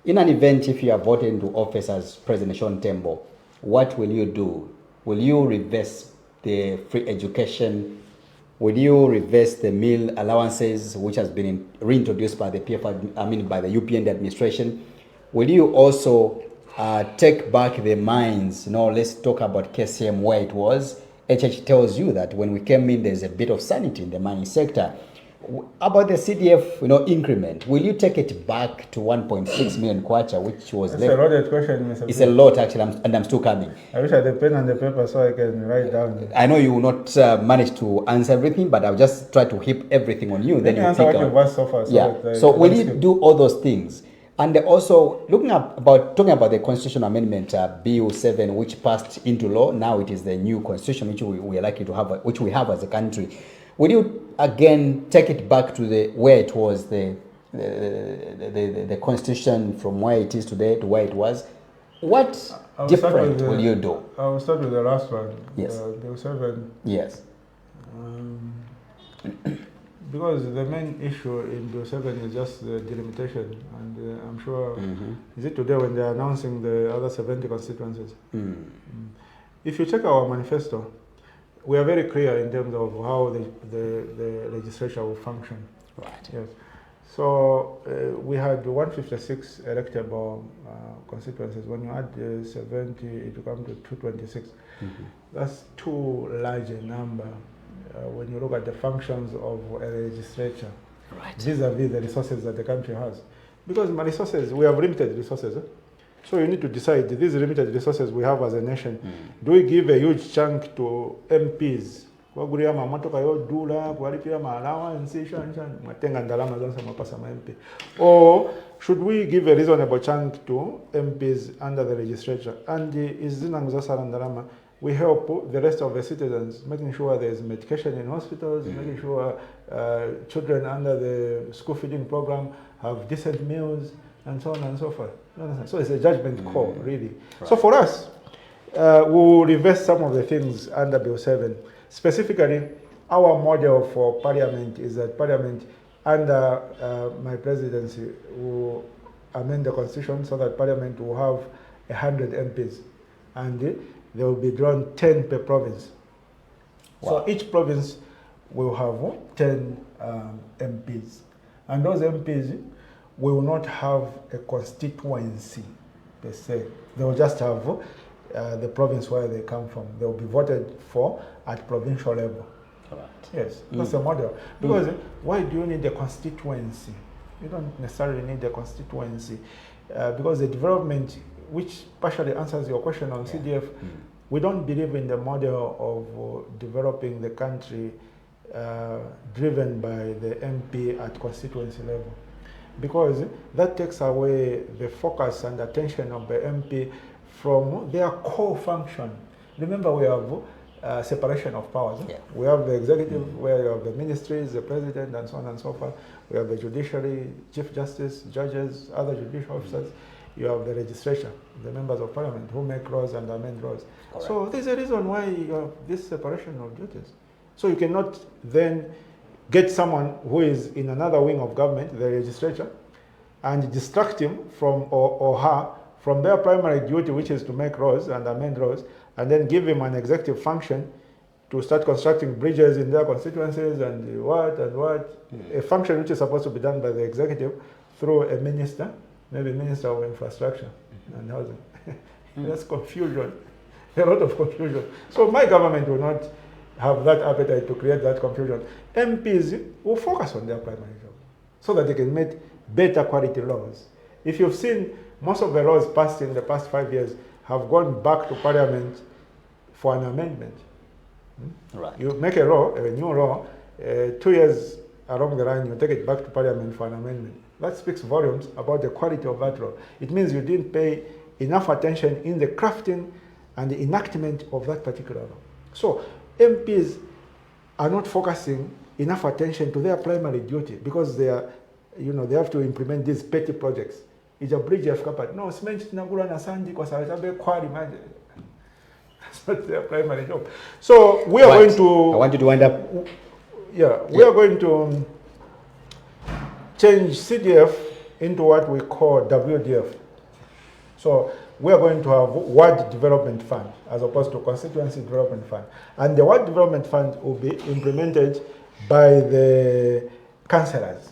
In an event, if you are voted into office as President Sean Tembo, what will you do? Will you reverse the free education? Will you reverse the meal allowances, which has been reintroduced by the by the UPND administration? Will you also take back the mines? You know, let's talk about KCM where it was. HH tells you that when we came in, there's a bit of sanity in the mining sector. About the CDF, increment, will you take it back to 1.6 million kwacha, which was It's a loaded question, Mr. It's a lot, actually, and I'm still coming. I wish I had a pen and the paper so I can write down. I know you will not manage to answer everything, but I'll just try to heap everything on you. Let me answer what you've asked so far. So will you do all those things? And also, talking about the constitutional amendment, Bill 7, which passed into law, now it is the new constitution which we are likely to have, which we have as a country. Will you again take it back to where it was, the constitution from where it is today to where it was? What different will you do? I will start with the last one. Yes. Bill 7. Yes. Because the main issue in Bill 7 is just the delimitation, and I'm sure, is it today when they're announcing the other 70 constituencies? If you check our manifesto, we are very clear in terms of how the legislature will function. Right. Yes. So we had 156 electable constituencies. When you add 70, it will come to 226. That's too large a number when you look at the functions of a legislature, vis-a-vis the resources that the country has. Because my resources, we have limited resources. So you need to decide, these limited resources we have as a nation, do we give a huge chunk to MPs? Or should we give a reasonable chunk to MPs under the legislature? And we help the rest of the citizens, making sure there's medication in hospitals, making sure children under the school feeding program have decent meals, and so on and so forth. So it's a judgment call, really. Right. So for us, we'll reverse some of the things under Bill 7. Specifically, our model for Parliament is that Parliament, under my presidency, will amend the Constitution so that Parliament will have 100 MPs. And there will be drawn 10 per province. Wow. So each province will have 10 MPs. And those MPs will not have a constituency per se. They will just have the province where they come from. They will be voted for at provincial level. Right. Yes, that's the model. Because why do you need a constituency? You don't necessarily need a constituency. Because the development, which partially answers your question on CDF, we don't believe in the model of developing the country driven by the MP at constituency level. because that takes away the focus and attention of the MP from their core function. Remember, we have separation of powers. Yeah. We have the executive, where you have the ministries, the president, and so on and so forth. We have the judiciary, chief justice, judges, other judicial officers. You have the legislature, the members of parliament who make laws and amend laws. Correct. So there's a reason why you have this separation of duties. So you cannot then get someone who is in another wing of government, the legislature, and distract him from or her from their primary duty, which is to make laws and amend laws, and then give him an executive function to start constructing bridges in their constituencies and what. A function which is supposed to be done by the executive through a minister, maybe Minister of Infrastructure and Housing. That's confusion, a lot of confusion. So my government will not have that appetite to create that confusion. MPs will focus on their primary job so that they can make better quality laws. If you've seen, most of the laws passed in the past 5 years have gone back to Parliament for an amendment. Right. You make a law, a new law, 2 years along the line, you take it back to Parliament for an amendment. That speaks volumes about the quality of that law. It means you didn't pay enough attention in the crafting and the enactment of that particular law. So MPs are not focusing enough attention to their primary duty because they are, they have to implement these petty projects. It's a bridge of capital. No, cement nagula na sandi kwa sababu kwali maji. That's not their primary job. So we are going to. I want you to wind up. Yeah, we are going to change CDF into what we call WDF. So we are going to have Ward Development Fund as opposed to Constituency Development Fund. And the Ward Development Fund will be implemented by the councillors.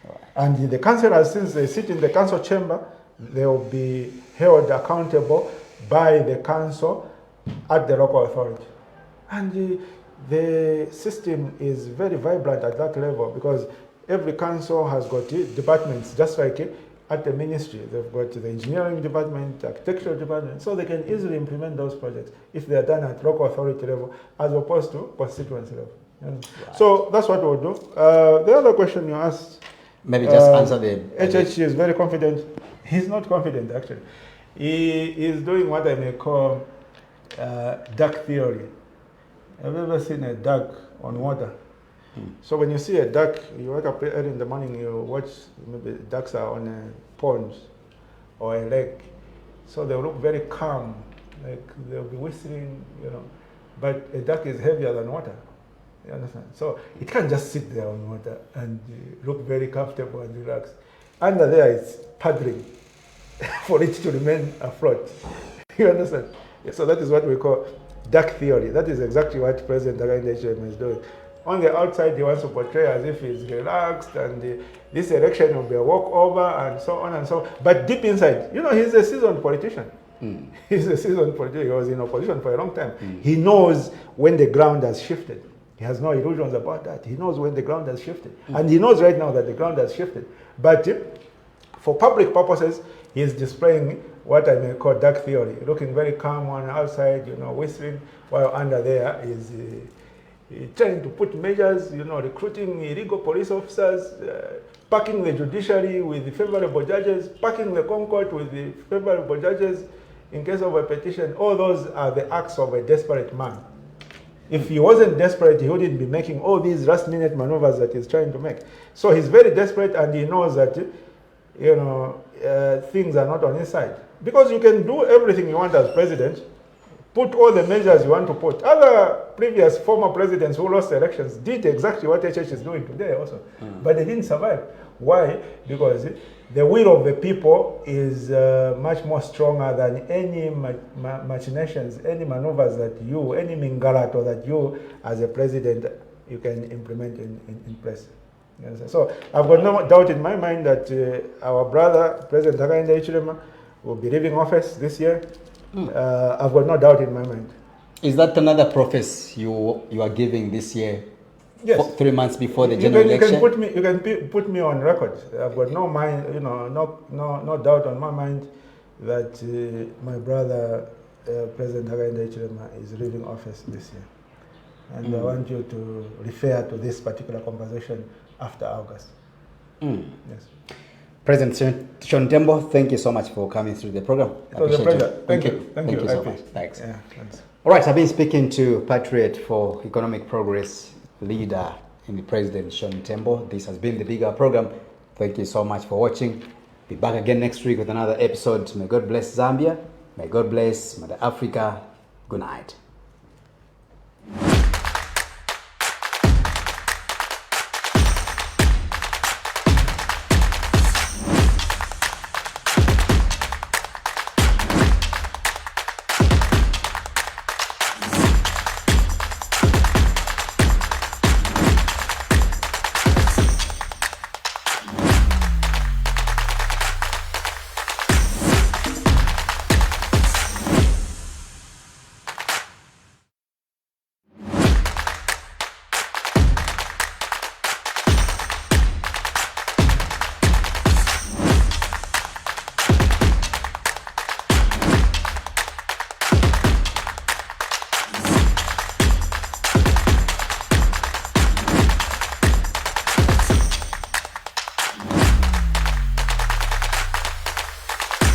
Right. And the councillors, since they sit in the council chamber, they will be held accountable by the council at the local authority. And the system is very vibrant at that level because every council has got departments, just like at the ministry. They've got the engineering department, architectural department, so they can easily implement those projects if they are done at local authority level as opposed to constituency level. Right. So that's what we'll do. The other question you asked, maybe just answer the... HH is very confident. He's not confident, actually. He is doing what I may call duck theory. Have you ever seen a duck on water? So when you see a duck, you wake up early in the morning, you watch, maybe ducks are on a pond or a lake. So they look very calm, like they'll be whistling, But a duck is heavier than water. You understand? So it can't just sit there on water and look very comfortable and relaxed. Under there, it's paddling for it to remain afloat. You understand? So that is what we call duck theory. That is exactly what President Hakainde is doing. On the outside, he wants to portray as if he's relaxed and this election will be a walkover and so on and so on. But deep inside, he's a seasoned politician. He's a seasoned politician. He was in opposition for a long time. He knows when the ground has shifted. He has no illusions about that. He knows when the ground has shifted. And he knows right now that the ground has shifted. But for public purposes, he is displaying what I may call duck theory, looking very calm on the outside, whistling, while under there is trying to put measures, recruiting illegal police officers, packing the judiciary with the favorable judges, packing the Concord with the favorable judges in case of a petition. All those are the acts of a desperate man. If he wasn't desperate, he wouldn't be making all these last-minute maneuvers that he's trying to make. So he's very desperate, and he knows that, things are not on his side. Because you can do everything you want as president, put all the measures you want to put. Other previous former presidents who lost elections did exactly what HH is doing today also. But they didn't survive. Why? Because the will of the people is much more stronger than any machinations, any maneuvers that any mingalato that you as a president, you can implement in place. So I've got no doubt in my mind that our brother, President Hakainde Hichilema, will be leaving office this year. I've got no doubt in my mind. Is that another prophecy you are giving this year? Yes. 3 months before the general election? You can put me on record. I've got no mind, no doubt on my mind that my brother, President Hakainde Hichilema, is leaving office this year. And I want you to refer to this particular conversation after August. Yes. President Sean Tembo, thank you so much for coming through the program. It was a Appreciate pleasure. you. Thank you. Thank you so IP. much. Thanks. Yeah, thanks. All right, I've been speaking to Patriot for Economic Progress leader in the President Sean Tembo. This has been the bigger program. Thank you so much for watching. Be back again next week with another episode. May God bless Zambia. May God bless Mother Africa. Good night.